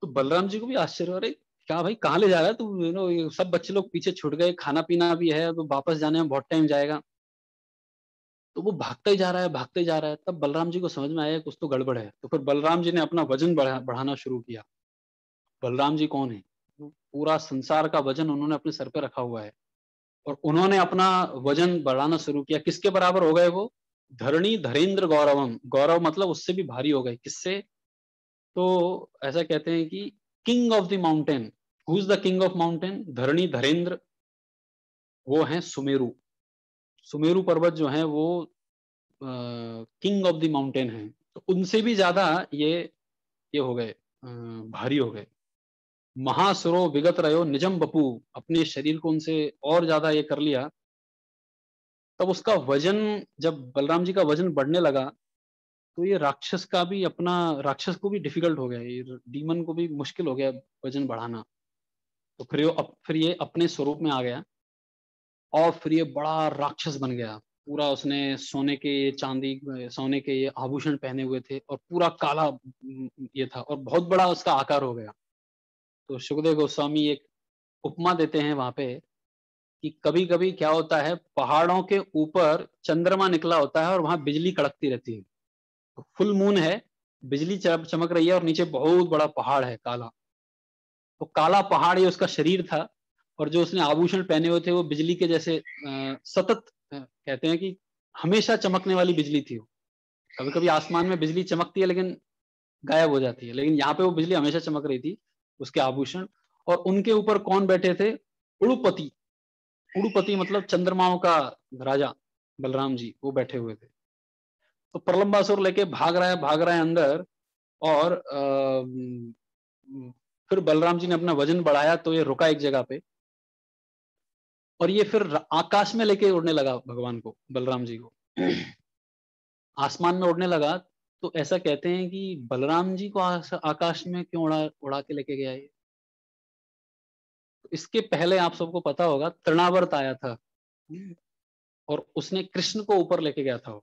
तो बलराम जी को भी आश्चर्य, अरे क्या भाई, कहाँ ले जा रहा है तू, ये सब बच्चे लोग पीछे छूट गए, खाना पीना भी है तो वापस जाने में बहुत टाइम जाएगा। तो वो भागता ही जा रहा है, भागते ही जा रहा है। तब बलराम जी को समझ में आया कुछ तो गड़बड़ है, तो फिर बलराम जी ने अपना वजन बढ़ाना शुरू किया। बलराम जी कौन है, पूरा संसार का वजन उन्होंने अपने सर पे रखा हुआ है, और उन्होंने अपना वजन बढ़ाना शुरू किया। किसके बराबर हो गए वो, धरणी धरेन्द्र गौरवम, गौरव मतलब उससे भी भारी हो गए। किससे, तो ऐसा कहते हैं कि king of the mountain, who is the king of mountain, धरणी धरेन्द्र, वो है सुमेरु। सुमेरु पर्वत जो है वो किंग ऑफ द माउंटेन है, तो उनसे भी ज्यादा ये हो गए, भारी हो गए। महासुरो विगत रहो निजम बपू, अपने शरीर को उनसे और ज्यादा ये कर लिया। तब उसका वजन, जब बलराम जी का वजन बढ़ने लगा, तो ये राक्षस का भी अपना, राक्षस को भी डिफिकल्ट हो गया, ये डीमन को भी मुश्किल हो गया वजन बढ़ाना। तो फिर ये अपने स्वरूप में आ गया, और फिर ये बड़ा राक्षस बन गया। पूरा उसने सोने के, चांदी, सोने के ये आभूषण पहने हुए थे, और पूरा काला ये था, और बहुत बड़ा उसका आकार हो गया। तो सुखदेव गोस्वामी एक उपमा देते हैं वहां पे, कि कभी कभी क्या होता है, पहाड़ों के ऊपर चंद्रमा निकला होता है और वहां बिजली कड़कती रहती है। तो फुल मून है, बिजली चमक रही है, और नीचे बहुत बड़ा पहाड़ है काला। तो काला पहाड़ ये उसका शरीर था, और जो उसने आभूषण पहने हुए थे वो बिजली के जैसे सतत, कहते हैं कि हमेशा चमकने वाली बिजली थी वो। कभी कभी आसमान में बिजली चमकती है लेकिन गायब हो जाती है, लेकिन यहाँ पे वो बिजली हमेशा चमक रही थी, उसके आभूषण। और उनके ऊपर कौन बैठे थे, उड़ुपति। उड़ुपति मतलब चंद्रमाओं का राजा, बलराम जी वो बैठे हुए थे। तो प्रलंबासुर लेके भाग रहा है अंदर, और फिर बलराम जी ने अपना वजन बढ़ाया तो ये रुका एक जगह पे, और ये फिर आकाश में लेके उड़ने लगा भगवान को, बलराम जी को आसमान में उड़ने लगा। तो ऐसा कहते हैं कि बलराम जी को आकाश में क्यों उड़ा उड़ा के लेके गया ये। तो इसके पहले आप सबको पता होगा तृणावर्त आया था, और उसने कृष्ण को ऊपर लेके गया था।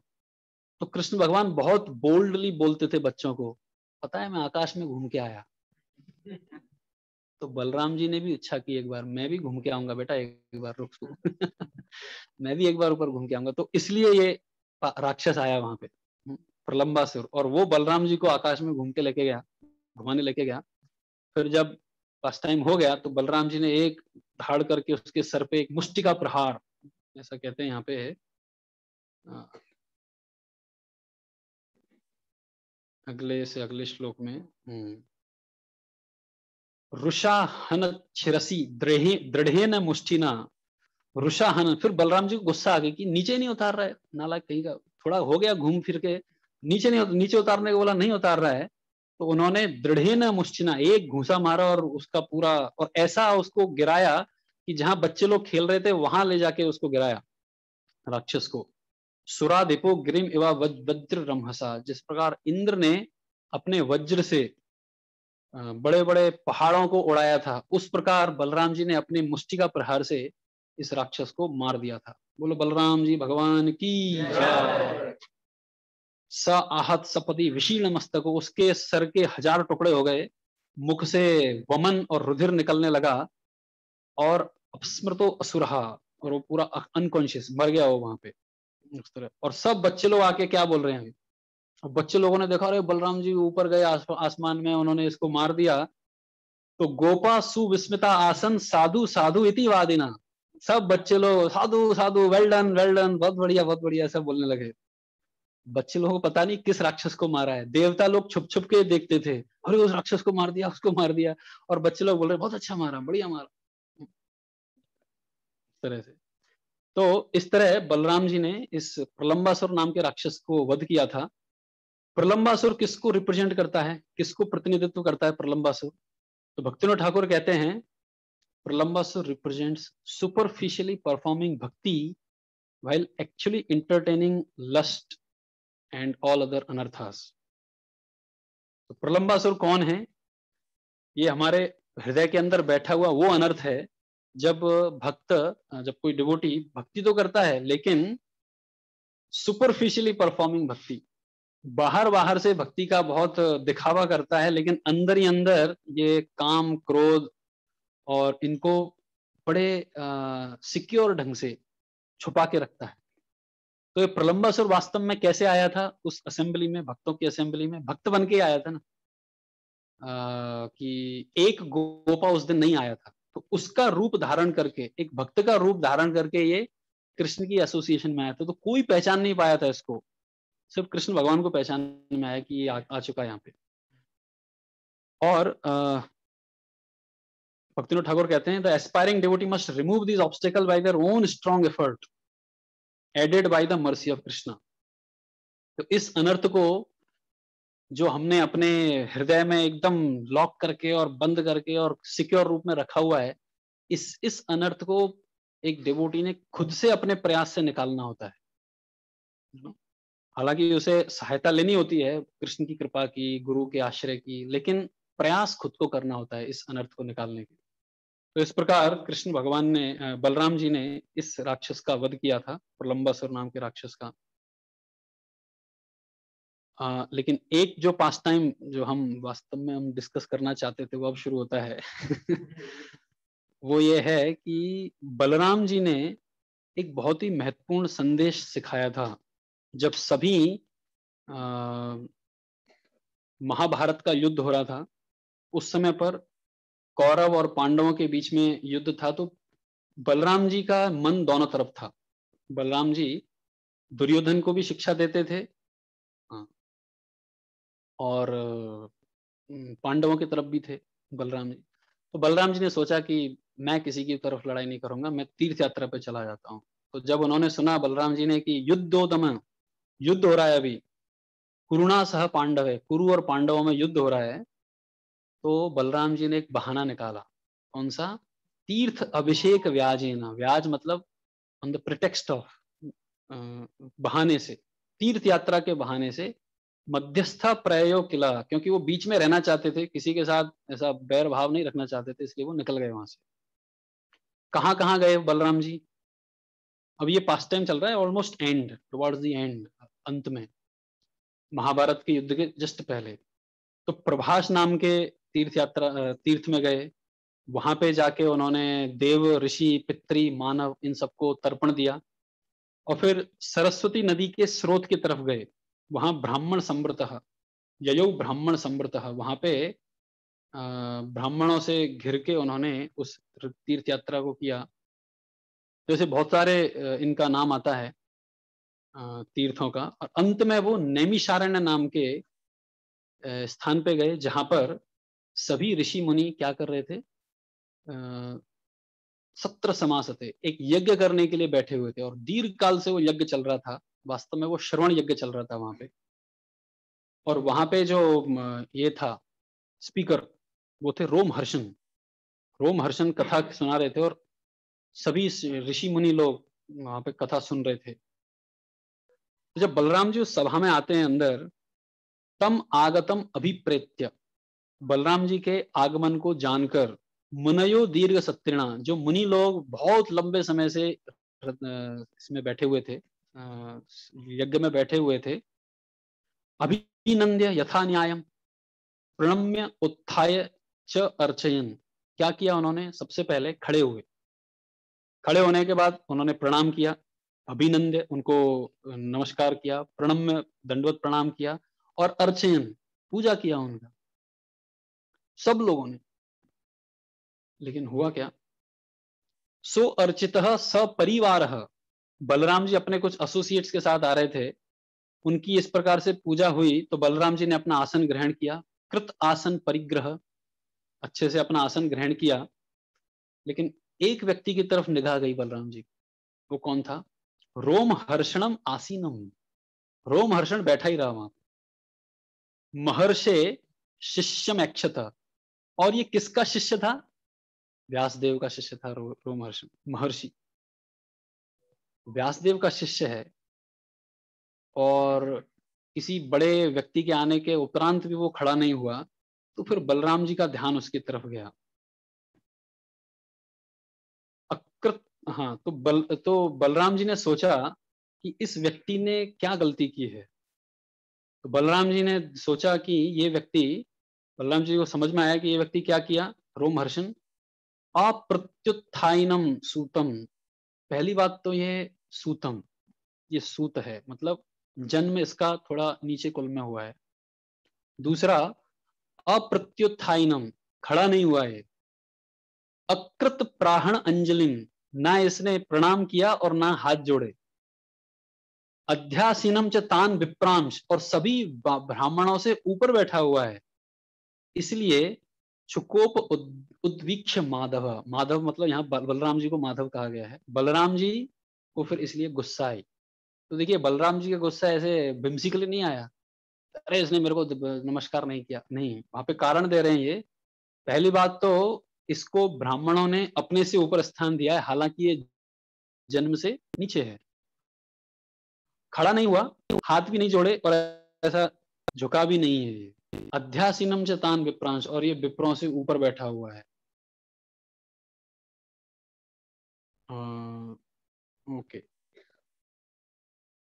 तो कृष्ण भगवान बहुत बोल्डली बोलते थे बच्चों को, पता है मैं आकाश में घूम के आया। तो बलराम जी ने भी इच्छा की, एक बार मैं भी घूम के आऊंगा बेटा, एक बार रुक तू मैं भी एक बार ऊपर घूम के आऊंगा। तो इसलिए ये राक्षस आया वहां पे, प्रलंबासुर, और वो बलराम जी को आकाश में घूम के लेके गया, घुमाने लेके गया। फिर जब फर्स्ट टाइम हो गया तो बलराम जी ने एक धाड़ करके उसके सर पे एक मुष्टि का प्रहार, ऐसा कहते हैं यहाँ पे है, अगले से अगले श्लोक में, रुषा हन छिरसी दृढ़े न मुष्टिना, रुषा हन। फिर बलराम जी को गुस्सा आ गया कि नीचे नहीं उतार रहा है, नालायक कहीं का, थोड़ा हो गया घूम फिर के, नीचे उतारने को बोला, नहीं उतार रहा है। तो उन्होंने दृढ़े न मुष्टिना, एक घूंसा मारा, और उसका पूरा, और ऐसा उसको गिराया कि जहां बच्चे लोग खेल रहे थे वहां ले जाके उसको गिराया, राक्षस को। सुराधिपो गिरिम इवा वज्र रमहसा, जिस प्रकार इंद्र ने अपने वज्र से बड़े बड़े पहाड़ों को उड़ाया था, उस प्रकार बलराम जी ने अपने मुष्टि का प्रहार से इस राक्षस को मार दिया था। बोलो बलराम जी भगवान की जय। स आहत सपति विशीर्ण मस्तक, उसके सर के 1000 टुकड़े हो गए, मुख से वमन और रुधिर निकलने लगा, और अपस्मृतो असुरहा, और वो पूरा अनकॉन्शियस मर गया वो वहां पे उस तरह। और सब बच्चे लोग आके क्या बोल रहे हैं, अब बच्चे लोगों ने देखा, अरे बलराम जी ऊपर गए आसमान में, उन्होंने इसको मार दिया। तो गोपा सुविस्मिता आसन साधु साधु इति वादिना, सब बच्चे लोग साधु साधु, वेल डन, बहुत बढ़िया सब बोलने लगे। बच्चे लोगों को पता नहीं किस राक्षस को मारा है, देवता लोग छुप छुप के देखते थे, अरे उस राक्षस को मार दिया, उसको मार दिया, और बच्चे लोग बोल रहे बहुत अच्छा मारा, बढ़िया मारा, इस तरह से। तो इस तरह बलराम जी ने इस प्रलंबासुर नाम के राक्षस को वध किया था। प्रलंबासुर किसको रिप्रेजेंट करता है, किसको प्रतिनिधित्व करता है प्रलंबासुर? तो भक्तिविनोद ठाकुर कहते हैं प्रलंबासुर रिप्रेजेंट्स सुपरफिशियली परफॉर्मिंग भक्ति while actually entertaining lust and all other अनर्थास। तो प्रलंबासुर कौन है? ये हमारे हृदय के अंदर बैठा हुआ वो अनर्थ है जब भक्त, जब कोई डिवोटी भक्ति तो करता है लेकिन सुपरफिशियली परफॉर्मिंग भक्ति, बाहर बाहर से भक्ति का बहुत दिखावा करता है लेकिन अंदर ही अंदर ये काम क्रोध और इनको बड़े सिक्योर ढंग से छुपा के रखता है। तो ये प्रलंबासुर वास्तव में कैसे आया था उस असेंबली में, भक्तों की असेंबली में? भक्त बन के आया था ना, कि एक गोपा उस दिन नहीं आया था, तो उसका रूप धारण करके, एक भक्त का रूप धारण करके ये कृष्ण की एसोसिएशन में आया था। तो कोई पहचान नहीं पाया था इसको, सिर्फ कृष्ण भगवान को पहचान में आया कि ये आ चुका है यहाँ पे। और भक्तिविनोद ठाकुर कहते हैं the aspiring devotee must remove this obstacle by their own strong effort aided by the mercy of Krishna. तो इस अनर्थ को जो हमने अपने हृदय में एकदम लॉक करके और बंद करके और सिक्योर रूप में रखा हुआ है, इस अनर्थ को एक डिवोटी ने खुद से अपने प्रयास से निकालना होता है। हालांकि उसे सहायता लेनी होती है कृष्ण की कृपा की, गुरु के आश्रय की, लेकिन प्रयास खुद को करना होता है इस अनर्थ को निकालने के। तो इस प्रकार कृष्ण भगवान ने, बलराम जी ने इस राक्षस का वध किया था, प्रलंबासुर नाम के राक्षस का। लेकिन एक जो पास टाइम जो हम वास्तव में हम डिस्कस करना चाहते थे वो अब शुरू होता है वो ये है कि बलराम जी ने एक बहुत ही महत्वपूर्ण संदेश सिखाया था। जब सभी महाभारत का युद्ध हो रहा था, उस समय पर कौरव और पांडवों के बीच में युद्ध था, तो बलराम जी का मन दोनों तरफ था। बलराम जी दुर्योधन को भी शिक्षा देते थे, हाँ, और पांडवों की तरफ भी थे बलराम जी। तो बलराम जी ने सोचा कि मैं किसी की तरफ लड़ाई नहीं करूंगा, मैं तीर्थ यात्रा पे चला जाता हूँ। तो जब उन्होंने सुना बलराम जी ने कि युद्धोदम, युद्ध हो रहा है अभी, कुरुणा सह पांडव है, कुरु और पांडवों में युद्ध हो रहा है, तो बलराम जी ने एक बहाना निकाला। कौन सा? तीर्थ अभिषेक व्याजेना, व्याज मतलब ऑन द प्रिटेक्स्ट ऑफ, बहाने से, तीर्थ यात्रा के बहाने से मध्यस्था प्रयो किला, क्योंकि वो बीच में रहना चाहते थे, किसी के साथ ऐसा बैर भाव नहीं रखना चाहते थे, इसलिए वो निकल गए वहां से। कहाँ कहाँ गए बलराम जी? अब ये पास टाइम चल रहा है almost and, towards the end, अंत में, महाभारत के युद्ध के जस्ट पहले। तो प्रभास नाम के तीर्थ यात्रा, तीर्थ में गए। वहां पे जाके उन्होंने देव, ऋषि, पितृ, मानव, इन सबको तर्पण दिया। और फिर सरस्वती नदी के स्रोत की तरफ गए। वहां ब्राह्मण समृतः, ययो ब्राह्मण समृतः, वहां पे ब्राह्मणों से घिर के उन्होंने उस तीर्थ यात्रा को किया। जैसे बहुत सारे इनका नाम आता है तीर्थों का। और अंत में वो नैमिषारण्य नाम के स्थान पे गए, जहां पर सभी ऋषि मुनि क्या कर रहे थे? सत्र समासते, एक यज्ञ करने के लिए बैठे हुए थे, और दीर्घ काल से वो यज्ञ चल रहा था। वास्तव में वो श्रवण यज्ञ चल रहा था वहां पे। और वहां पे जो ये था स्पीकर, वो थे रोमहर्षण। रोमहर्षण कथा सुना रहे थे, और सभी ऋषि मुनि लोग वहां पे कथा सुन रहे थे। तो जब बलराम जी उस सभा में आते हैं अंदर, तम आगतम अभिप्रेत्य, बलराम जी के आगमन को जानकर, मुनयो दीर्घ सत्रिणा, जो मुनि लोग बहुत लंबे समय से इसमें बैठे हुए थे, यज्ञ में बैठे हुए थे, अभिनंद्य यथा न्यायम प्रणम्य उत्थाय च अर्चयन, क्या किया उन्होंने? सबसे पहले खड़े हुए, खड़े होने के बाद उन्होंने प्रणाम किया, अभिनंद्य, उनको नमस्कार किया, प्रणम्य, दंडवत प्रणाम किया, और अर्चयन, पूजा किया उनका, सब लोगों ने। लेकिन हुआ क्या? सो अर्चित सपरिवार, बलराम जी अपने कुछ एसोसिएट्स के साथ आ रहे थे, उनकी इस प्रकार से पूजा हुई, तो बलराम जी ने अपना आसन ग्रहण किया, कृत आसन परिग्रह, अच्छे से अपना आसन ग्रहण किया। लेकिन एक व्यक्ति की तरफ निगाह गई बलराम जी, वो कौन था? रोम हर्षणम आसीनम, रोम हर्षण बैठा ही रहा वहां। महर्षे शिष्यम ऐक्षत, और ये किसका शिष्य था? व्यासदेव का शिष्य था रोम हर्षण। महर्षि व्यासदेव का शिष्य है, और किसी बड़े व्यक्ति के आने के उपरांत भी वो खड़ा नहीं हुआ, तो फिर बलराम जी का ध्यान उसकी तरफ गया। अकृत, हाँ, तो बलराम जी ने सोचा कि इस व्यक्ति ने क्या गलती की है। तो बलराम जी ने सोचा कि ये व्यक्ति, बलराम जी को समझ में आया कि ये व्यक्ति क्या किया। रोमहर्षण अप्रत्युत्थाइनम सूतम, पहली बात तो ये सूतम, ये सूत है, मतलब जन्म इसका थोड़ा नीचे कुल में हुआ है। दूसरा, अप्रत्युत्थाइनम, खड़ा नहीं हुआ है। अकृत प्राहण अंजलिन, ना इसने प्रणाम किया और ना हाथ जोड़े। अध्यासीनम च तान विप्रांश, और सभी ब्राह्मणों से ऊपर बैठा हुआ है। इसलिए चुकोप उद्वीक्ष माधव, माधव मतलब यहाँ बलराम जी को माधव कहा गया है। बलराम जी को फिर इसलिए गुस्सा आई। तो देखिए, बलराम जी का गुस्सा ऐसे बिम्सिकली नहीं आया, अरे इसने मेरे को नमस्कार नहीं किया, नहीं, वहां पे कारण दे रहे हैं ये। पहली बात तो, इसको ब्राह्मणों ने अपने से ऊपर स्थान दिया है, हालांकि ये जन्म से नीचे है। खड़ा नहीं हुआ, हाथ भी नहीं जोड़े, और ऐसा झुका भी नहीं है ये। अध्यासीनम च तान विप्रांश, और ये विप्रों से ऊपर बैठा हुआ है। ओके।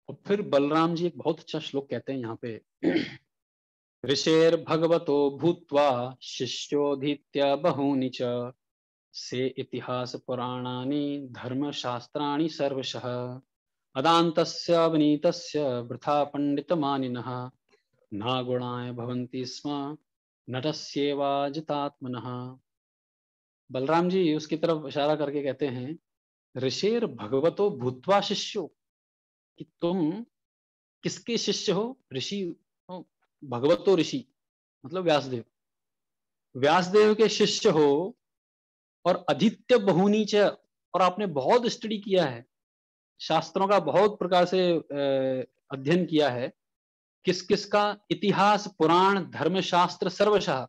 और फिर बलराम जी एक बहुत अच्छा श्लोक कहते हैं यहाँ पे। ऋषेर भगवतो भूत्वा शिष्योधीत्य बहूनि च, से इतिहास पुराणानि धर्म शास्त्राणि सर्वशः, अदान्तस्य अवनीतस्य वृथा पंडितमानिनः, न गुणाय भवन्ति स्म नटस्येवाजितात्मनः। बलराम जी उसकी तरफ इशारा करके कहते हैं, ऋषेर भगवतो भूत्वा शिष्यो, कि तुम किसके शिष्य हो? ऋषि हो, भगवतो ऋषि मतलब व्यासदेव, व्यासदेव के शिष्य हो, और अधित्य बहुनी च, और आपने बहुत स्टडी किया है, शास्त्रों का बहुत प्रकार से अध्ययन किया है। किस किस का? इतिहास पुराण धर्म शास्त्र सर्वशः,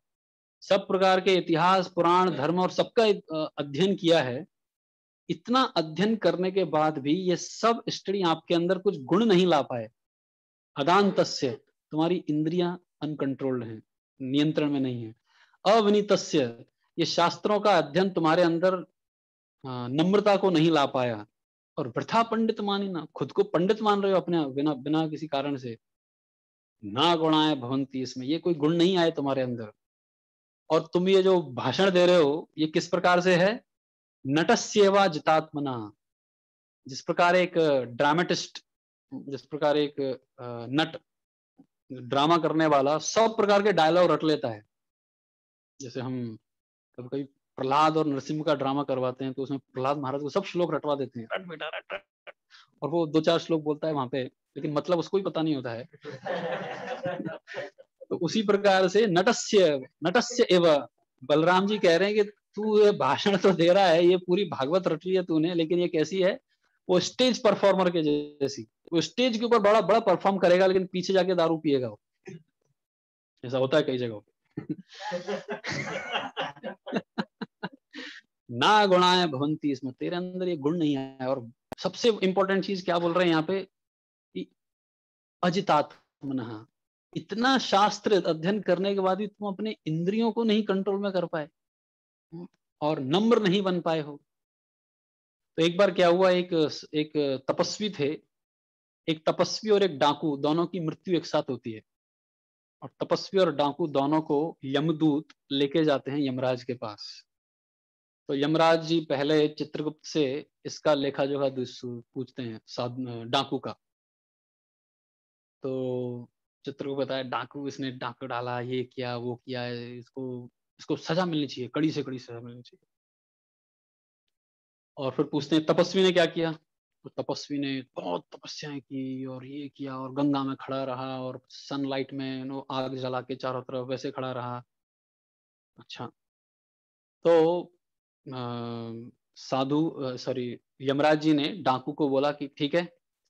सब प्रकार के इतिहास पुराण धर्म और सबका अध्ययन किया है। इतना अध्ययन करने के बाद भी ये सब स्टडी आपके अंदर कुछ गुण नहीं ला पाए। अदांतस्य, तुम्हारी इंद्रियां अनकंट्रोल्ड हैं, नियंत्रण में नहीं है। अवनीतस्य, ये शास्त्रों का अध्ययन तुम्हारे अंदर नम्रता को नहीं ला पाया। और वृथा पंडित मानी ना, खुद को पंडित मान रहे हो अपने, बिना बिना किसी कारण से। ना गुणाए भवंती, इसमें ये कोई गुण नहीं आए तुम्हारे अंदर। और तुम ये जो भाषण दे रहे हो, ये किस प्रकार से है? नटस्येवा जितात्मना, जिस प्रकार एक ड्रामेटिस्ट, जिस प्रकार एक नट, ड्रामा करने वाला सब प्रकार के डायलॉग रट लेता है। जैसे हम कभी कभी प्रहलाद और नरसिंह का ड्रामा करवाते हैं, तो उसमें प्रहलाद महाराज को सब श्लोक रटवा देते हैं, रट बेटा रट रट, और वो दो चार श्लोक बोलता है वहां पे, लेकिन मतलब उसको ही पता नहीं होता है। तो उसी प्रकार से नटस्य नटस्य एव, बलराम जी कह रहे हैं कि तू ये भाषण तो दे रहा है, ये पूरी भागवत रट ली है तूने, लेकिन ये कैसी है? वो स्टेज परफॉर्मर के जैसी। वो स्टेज के ऊपर बड़ा बड़ा परफॉर्म करेगा, लेकिन पीछे जाके दारू पिएगा वो। ऐसा होता है कई जगहों पे। ना गुणाए भवंती, इसमें तेरे अंदर ये गुण नहीं आया। और सबसे इंपॉर्टेंट चीज क्या बोल रहे हैं यहाँ पे कि अजितात्मनः, इतना शास्त्र अध्ययन करने के बाद भी तुम अपने इंद्रियों को नहीं कंट्रोल में कर पाए, और नम्र नहीं बन पाए हो। तो एक बार क्या हुआ, एक तपस्वी थे, एक तपस्वी और एक डाकू, दोनों की मृत्यु एक साथ होती है। और तपस्वी और डाकू दोनों को यमदूत लेके जाते हैं यमराज के पास। तो यमराज जी पहले चित्रगुप्त से इसका लेखा जोखा पूछते हैं, डाकू का। तो चित्रगुप्त बताया, डाकू, इसने डाकू डाला, ये किया वो किया, इसको इसको सजा मिलनी चाहिए, कड़ी से कड़ी सजा मिलनी चाहिए। और फिर पूछते हैं तपस्वी ने क्या किया। तो तपस्वी ने बहुत तपस्याएं की, और ये किया, और गंगा में खड़ा रहा, और सनलाइट में आग जला के चारों तरफ वैसे खड़ा रहा। अच्छा, तो साधु सॉरी यमराज जी ने डाकू को बोला कि ठीक है,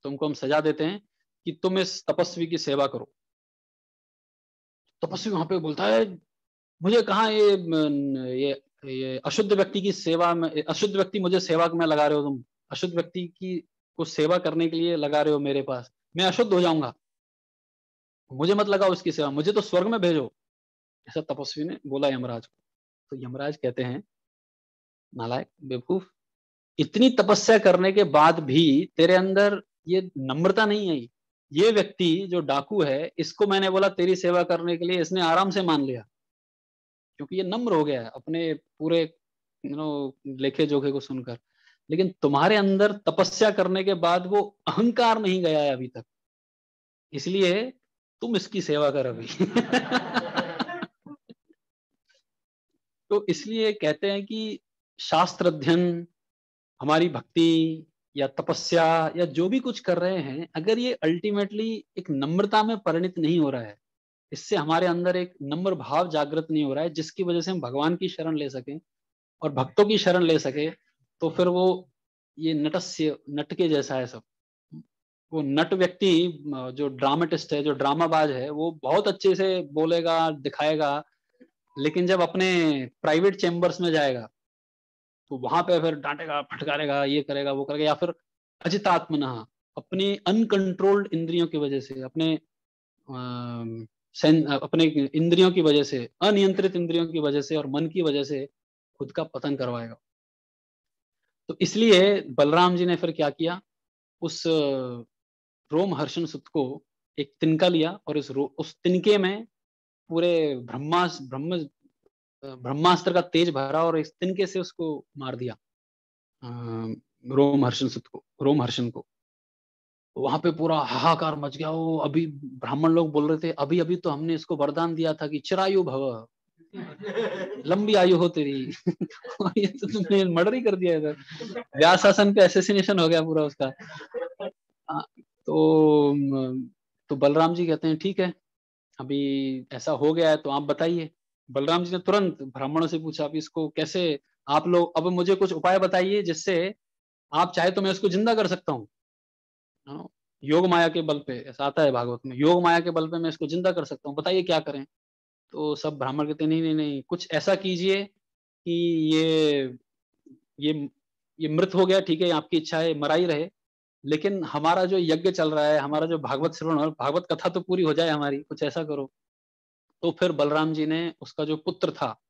तुमको हम सजा देते हैं कि तुम इस तपस्वी की सेवा करो। तपस्वी वहां पे बोलता है, मुझे कहाँ ये अशुद्ध व्यक्ति की सेवा में, अशुद्ध व्यक्ति मुझे सेवा में लगा रहे हो तुम, अशुद्ध व्यक्ति की को सेवा करने के लिए लगा रहे हो मेरे पास, मैं अशुद्ध हो जाऊंगा, मुझे मत लगाओ उसकी सेवा, मुझे तो स्वर्ग में भेजो। ऐसा तपस्वी ने बोला यमराज को। तो यमराज कहते हैं, नालायक बेवकूफ, इतनी तपस्या करने के बाद भी तेरे अंदर ये नम्रता नहीं आई। ये व्यक्ति जो डाकू है, इसको मैंने बोला तेरी सेवा करने के लिए, इसने आराम से मान लिया, क्योंकि ये नम्र हो गया है अपने पूरे लेखे जोखे को सुनकर। लेकिन तुम्हारे अंदर तपस्या करने के बाद वो अहंकार नहीं गया है अभी तक, इसलिए तुम इसकी सेवा कर अभी। तो इसलिए कहते हैं कि शास्त्र अध्ययन, हमारी भक्ति या तपस्या या जो भी कुछ कर रहे हैं, अगर ये अल्टीमेटली एक नम्रता में परिणित नहीं हो रहा है, इससे हमारे अंदर एक नम्र भाव जागृत नहीं हो रहा है जिसकी वजह से हम भगवान की शरण ले सकें और भक्तों की शरण ले सके, तो फिर वो ये नटस्य नट के जैसा है सब। वो नट व्यक्ति जो ड्रामेटिस्ट है, जो ड्रामाबाज है, वो बहुत अच्छे से बोलेगा, दिखाएगा, लेकिन जब अपने प्राइवेट चेम्बर्स में जाएगा तो वहां पे फिर डांटेगा, फटकारेगा, ये करेगा, वो करेगा, या फिर अजितात्मनः, अपनी अनकंट्रोल्ड इंद्रियों की वजह से, अपने इंद्रियों की वजह से, अनियंत्रित इंद्रियों की वजह से और मन की वजह से खुद का पतन करवाएगा। तो इसलिए बलराम जी ने फिर क्या किया, उस रोम हर्षण सुत को एक तिनका लिया और उस तिनके में पूरे ब्रह्मास्त्र का तेज भरा और इस तिनके से उसको मार दिया, रोम हर्षण को। वहां पे पूरा हाहाकार मच गया। वो अभी ब्राह्मण लोग बोल रहे थे, अभी अभी तो हमने इसको वरदान दिया था कि चिरायु भव, लंबी आयु हो तेरी। और ये तो तुमने मर्डर ही कर दिया इधर, व्यासासन पे असैसिनेशन हो गया पूरा उसका। हाँ, तो बलराम जी कहते हैं ठीक है, अभी ऐसा हो गया है तो आप बताइए। बलराम जी ने तुरंत ब्राह्मणों से पूछा, अब इसको कैसे, आप लोग अब मुझे कुछ उपाय बताइए जिससे आप चाहे तो मैं इसको जिंदा कर सकता हूँ। हाँ, योग माया के बल पे, ऐसा आता है भागवत में, योग माया के बल पे मैं इसको जिंदा कर सकता हूँ, बताइए क्या करें। तो सब ब्राह्मण कहते नहीं नहीं नहीं, कुछ ऐसा कीजिए कि ये ये ये मृत हो गया, ठीक है, आपकी इच्छा है मरा ही रहे, लेकिन हमारा जो यज्ञ चल रहा है, हमारा जो भागवत श्रवण और भागवत कथा तो पूरी हो जाए हमारी, कुछ ऐसा करो। तो फिर बलराम जी ने उसका जो पुत्र था,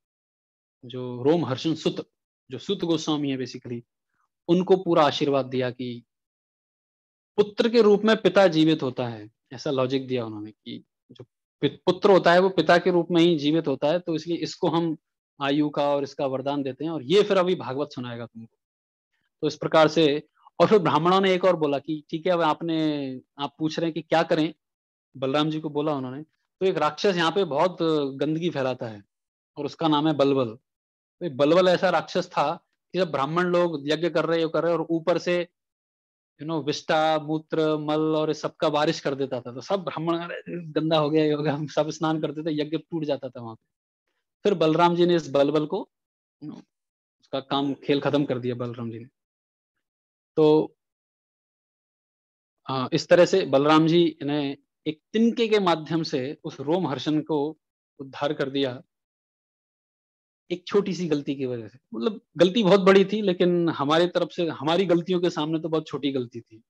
जो रोम हर्षण सुत, जो सुत गोस्वामी है बेसिकली, उनको पूरा आशीर्वाद दिया कि पुत्र के रूप में पिता जीवित होता है, ऐसा लॉजिक दिया उन्होंने कि जो पुत्र होता है वो पिता के रूप में ही जीवित होता है, तो इसलिए इसको हम आयु का और इसका वरदान देते हैं, और ये फिर अभी भागवत सुनाएगा तुमको। तो इस प्रकार से, और फिर ब्राह्मणों ने एक और बोला कि ठीक है, अब आप पूछ रहे हैं कि क्या करें, बलराम जी को बोला उन्होंने, तो एक राक्षस यहाँ पे बहुत गंदगी फैलाता है और उसका नाम है बलबल। तो बलबल ऐसा राक्षस था कि जब ब्राह्मण लोग यज्ञ कर रहे और ऊपर से विष्टा मूत्र मल और इस सबका बारिश कर देता था, तो सब ब्राह्मण, "अरे, गंदा हो गया ये हो गया", हम सब स्नान करते थे, यज्ञ टूट जाता था वहां पे। फिर बलराम जी ने इस बलबल को, उसका काम खेल खत्म कर दिया बलराम जी ने। तो इस तरह से बलराम जी ने एक तिनके के माध्यम से उस रोम हर्षण को उद्धार कर दिया, एक छोटी सी गलती की वजह से। मतलब गलती बहुत बड़ी थी, लेकिन हमारी तरफ से, हमारी गलतियों के सामने तो बहुत छोटी गलती थी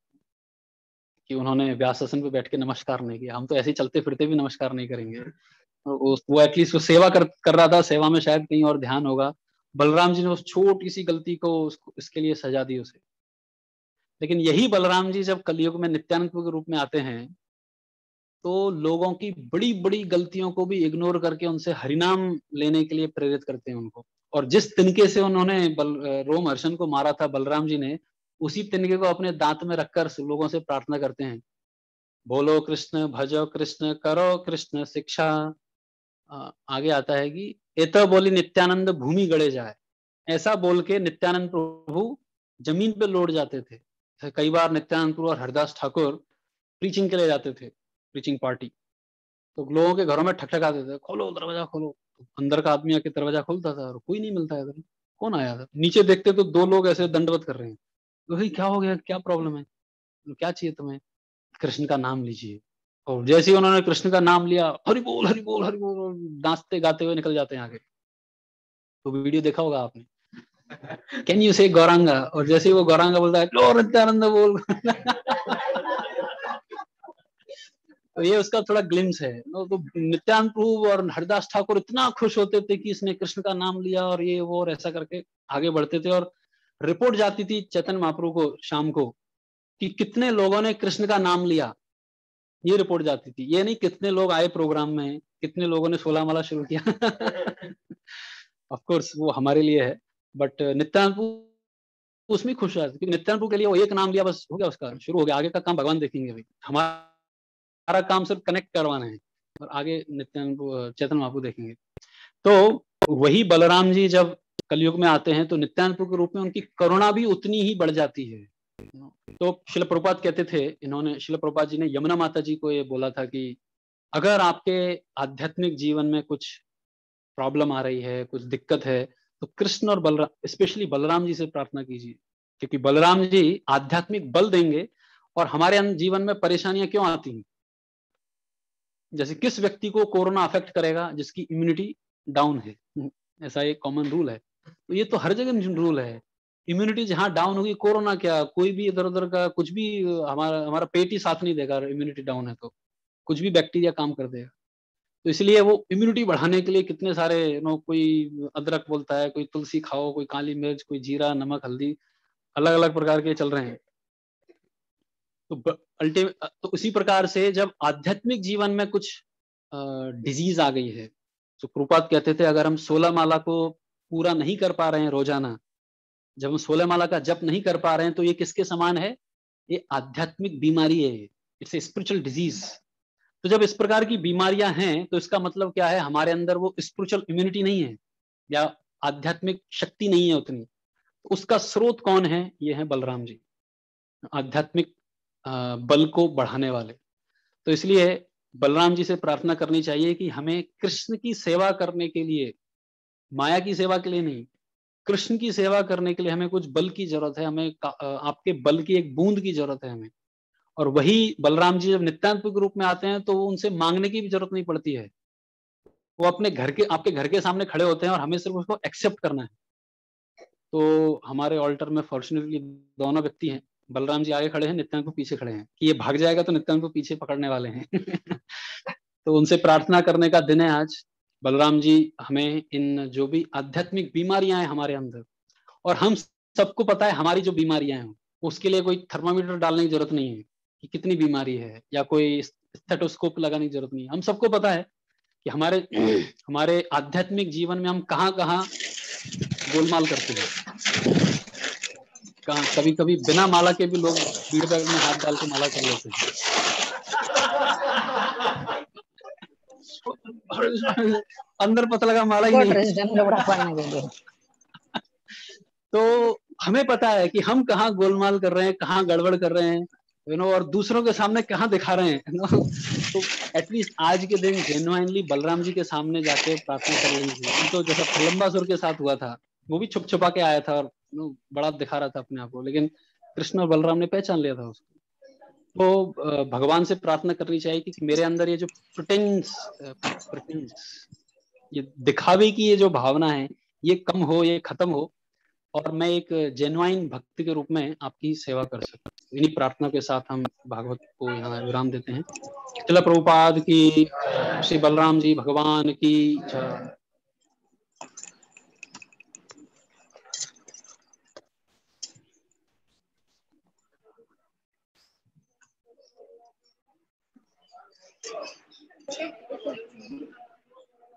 कि उन्होंने व्यासासन पे बैठ के नमस्कार नहीं किया। हम तो ऐसे ही चलते फिरते भी नमस्कार नहीं करेंगे। वो एटलीस्ट वो सेवा कर रहा था, सेवा में शायद कहीं और ध्यान होगा। बलराम जी ने उस छोटी सी गलती को इसके लिए सजा दी उसे। लेकिन यही बलराम जी जब कलयुग में नित्यानंद के रूप में आते हैं, तो लोगों की बड़ी बड़ी गलतियों को भी इग्नोर करके उनसे हरिनाम लेने के लिए प्रेरित करते हैं उनको। और जिस तिनके से उन्होंने रोम हर्षण को मारा था बलराम जी ने, उसी तिनके को अपने दांत में रखकर लोगों से प्रार्थना करते हैं, बोलो कृष्ण, भजो कृष्ण, करो कृष्ण शिक्षा। आगे आता है कि एत बोली नित्यानंद भूमि गड़े जाए। ऐसा बोल के नित्यानंद प्रभु जमीन पे लौट जाते थे। कई बार नित्यानंद प्रभु और हरदास ठाकुर प्रीचिंग के लिए जाते थे, प्रीचिंग पार्टी, तो लोगों के घरों में ठकठकाते थे, खोलो दरवाजा खोलो। तो अंदर का आदमी आके दरवाजा खोलता था और कोई नहीं मिलता इधर। कौन आया था? नीचे देखते तो 2 लोग ऐसे दंडवत कर रहे हैं। तो भाई क्या हो गया, क्या प्रॉब्लम है, क्या चाहिए तुम्हें? कृष्ण का नाम लीजिए। और जैसे ही उन्होंने कृष्ण का नाम लिया, हरि बोल हरि बोल हरि बोल, और नाचते गाते हुए निकल जाते हैं आगे। तो वीडियो देखा होगा आपने, कैन यू से गौरांगा, और जैसे ही वो गौरांगा बोलता है, लो नित्यानंद बोल। तो ये उसका थोड़ा ग्लिम्स है। तो नित्यानंद प्रभु और हरिदास ठाकुर इतना खुश होते थे कि इसने कृष्ण का नाम लिया, और ये वो, और ऐसा करके आगे बढ़ते थे। और रिपोर्ट जाती थी चैतन्य महाप्रभु को शाम को कि कितने लोगों ने कृष्ण का नाम लिया, ये रिपोर्ट जाती थी। ये नहीं कितने लोग आए प्रोग्राम में, कितने लोगों ने 16 माला शुरू किया। ऑफ कोर्स वो हमारे लिए है, बट नित्यानंद प्रभु उसमें खुश रहते, क्योंकि नित्यानंद प्रभु के लिए वो एक नाम लिया, बस हो गया, उसका शुरू हो गया। आगे का काम भगवान देखेंगे। भाई हमारा काम सिर्फ कनेक्ट करवाना है, और आगे नित्यानंद चैतन्य महाप्रभु देखेंगे। तो वही बलराम जी जब कलयुग में आते हैं तो नित्यानंद प्रभु के रूप में उनकी करुणा भी उतनी ही बढ़ जाती है। तो शिल प्रभुपाद कहते थे, इन्होंने, शिल प्रभुपाद जी ने यमुना माता जी को ये बोला था कि अगर आपके आध्यात्मिक जीवन में कुछ प्रॉब्लम आ रही है, कुछ दिक्कत है, तो कृष्ण और बलराम, स्पेशली बलराम जी से प्रार्थना कीजिए, क्योंकि बलराम जी आध्यात्मिक बल देंगे। और हमारे जीवन में परेशानियां क्यों आती हैं? जैसे किस व्यक्ति को कोरोना अफेक्ट करेगा? जिसकी इम्यूनिटी डाउन है। ऐसा एक कॉमन रूल है। तो ये तो हर जगह रूल है। इम्यूनिटी जहां डाउन होगी, कोरोना क्या, कोई भी इधर उधर का कुछ भी, हमारा हमारा पेट ही साथ नहीं देगा। इम्यूनिटी डाउन है तो कुछ भी बैक्टीरिया काम कर देगा। तो इसलिए वो इम्यूनिटी बढ़ाने के लिए कितने सारे कोई अदरक बोलता है, कोई तुलसी खाओ, कोई काली मिर्च, कोई जीरा, नमक, हल्दी, अलग अलग प्रकार के चल रहे हैं। तो अल्टीमेट, तो उसी प्रकार से जब आध्यात्मिक जीवन में कुछ डिजीज आ गई है, तो कृपात कहते थे अगर हम 16 माला को पूरा नहीं कर पा रहे हैं रोजाना, जब हम 16 माला का जप नहीं कर पा रहे हैं, तो ये किसके समान है? ये आध्यात्मिक बीमारी है। It's a spiritual disease. तो जब इस प्रकार की बीमारियां हैं, तो इसका मतलब क्या है? हमारे अंदर वो स्पिरिचुअल इम्यूनिटी नहीं है, या आध्यात्मिक शक्ति नहीं है उतनी। उसका स्रोत कौन है? ये है बलराम जी, आध्यात्मिक बल को बढ़ाने वाले। तो इसलिए बलराम जी से प्रार्थना करनी चाहिए कि हमें कृष्ण की सेवा करने के लिए, माया की सेवा के लिए नहीं, कृष्ण की सेवा करने के लिए हमें कुछ बल की जरूरत है। हमें आपके बल की एक बूंद की जरूरत है हमें। और वही बलराम जी जब नित्यानंद के रूप में आते हैं, तो उनसे मांगने की भी जरूरत नहीं पड़ती है। वो अपने घर के, आपके घर के सामने खड़े होते हैं, और हमें सिर्फ उसको एक्सेप्ट करना है। तो हमारे ऑल्टर में फॉर्चुनेटली दोनों व्यक्ति हैं। बलराम जी आगे खड़े हैं, नित्यानंद को पीछे खड़े हैं, कि ये भाग जाएगा तो नित्यानंद को पीछे पकड़ने वाले हैं। तो उनसे प्रार्थना करने का दिन है आज। बलराम जी हमें इन जो भी आध्यात्मिक बीमारियां हैं हमारे अंदर, और हम सबको पता है हमारी जो बीमारियां हैं, उसके लिए कोई थर्मामीटर डालने की जरूरत नहीं है कि कितनी बीमारी है, या कोई स्टेथोस्कोप लगाने की जरूरत नहीं है। हम सबको पता है कि हमारे हमारे आध्यात्मिक जीवन में हम कहाँ कहाँ गोलमाल करते हैं। कहाँ कभी कभी बिना माला के भी लोग फीडबैक में हाथ डाल के माला कर लेते हैं। अंदर पता लगा माला ही नहीं। तो हमें पता है कि हम कहाँ गोलमाल कर रहे हैं, कहाँ गड़बड़ कर रहे हैं, और दूसरों के सामने कहाँ दिखा रहे हैं। तो एटलीस्ट आज के दिन जेन्युइनली बलराम जी के सामने जाके प्रार्थना कर लीजिए। नहीं तो जैसा प्रलंबासुर के साथ हुआ था, वो भी छुप छुपा के आया था, और बड़ा दिखा रहा था अपने आप को, लेकिन कृष्ण और बलराम ने पहचान लिया था उसको। तो भगवान से प्रार्थना करनी चाहिए कि मेरे अंदर ये जो प्रिटेंस, ये दिखावे की ये जो भावना है, ये कम हो, ये खत्म हो, और मैं एक जेन्युइन भक्त के रूप में आपकी सेवा कर सकूं। इन्हीं प्रार्थना के साथ हम भागवत को यहाँ विराम देते हैं। शिला प्रभुपाद की, श्री बलराम जी भगवान की जय।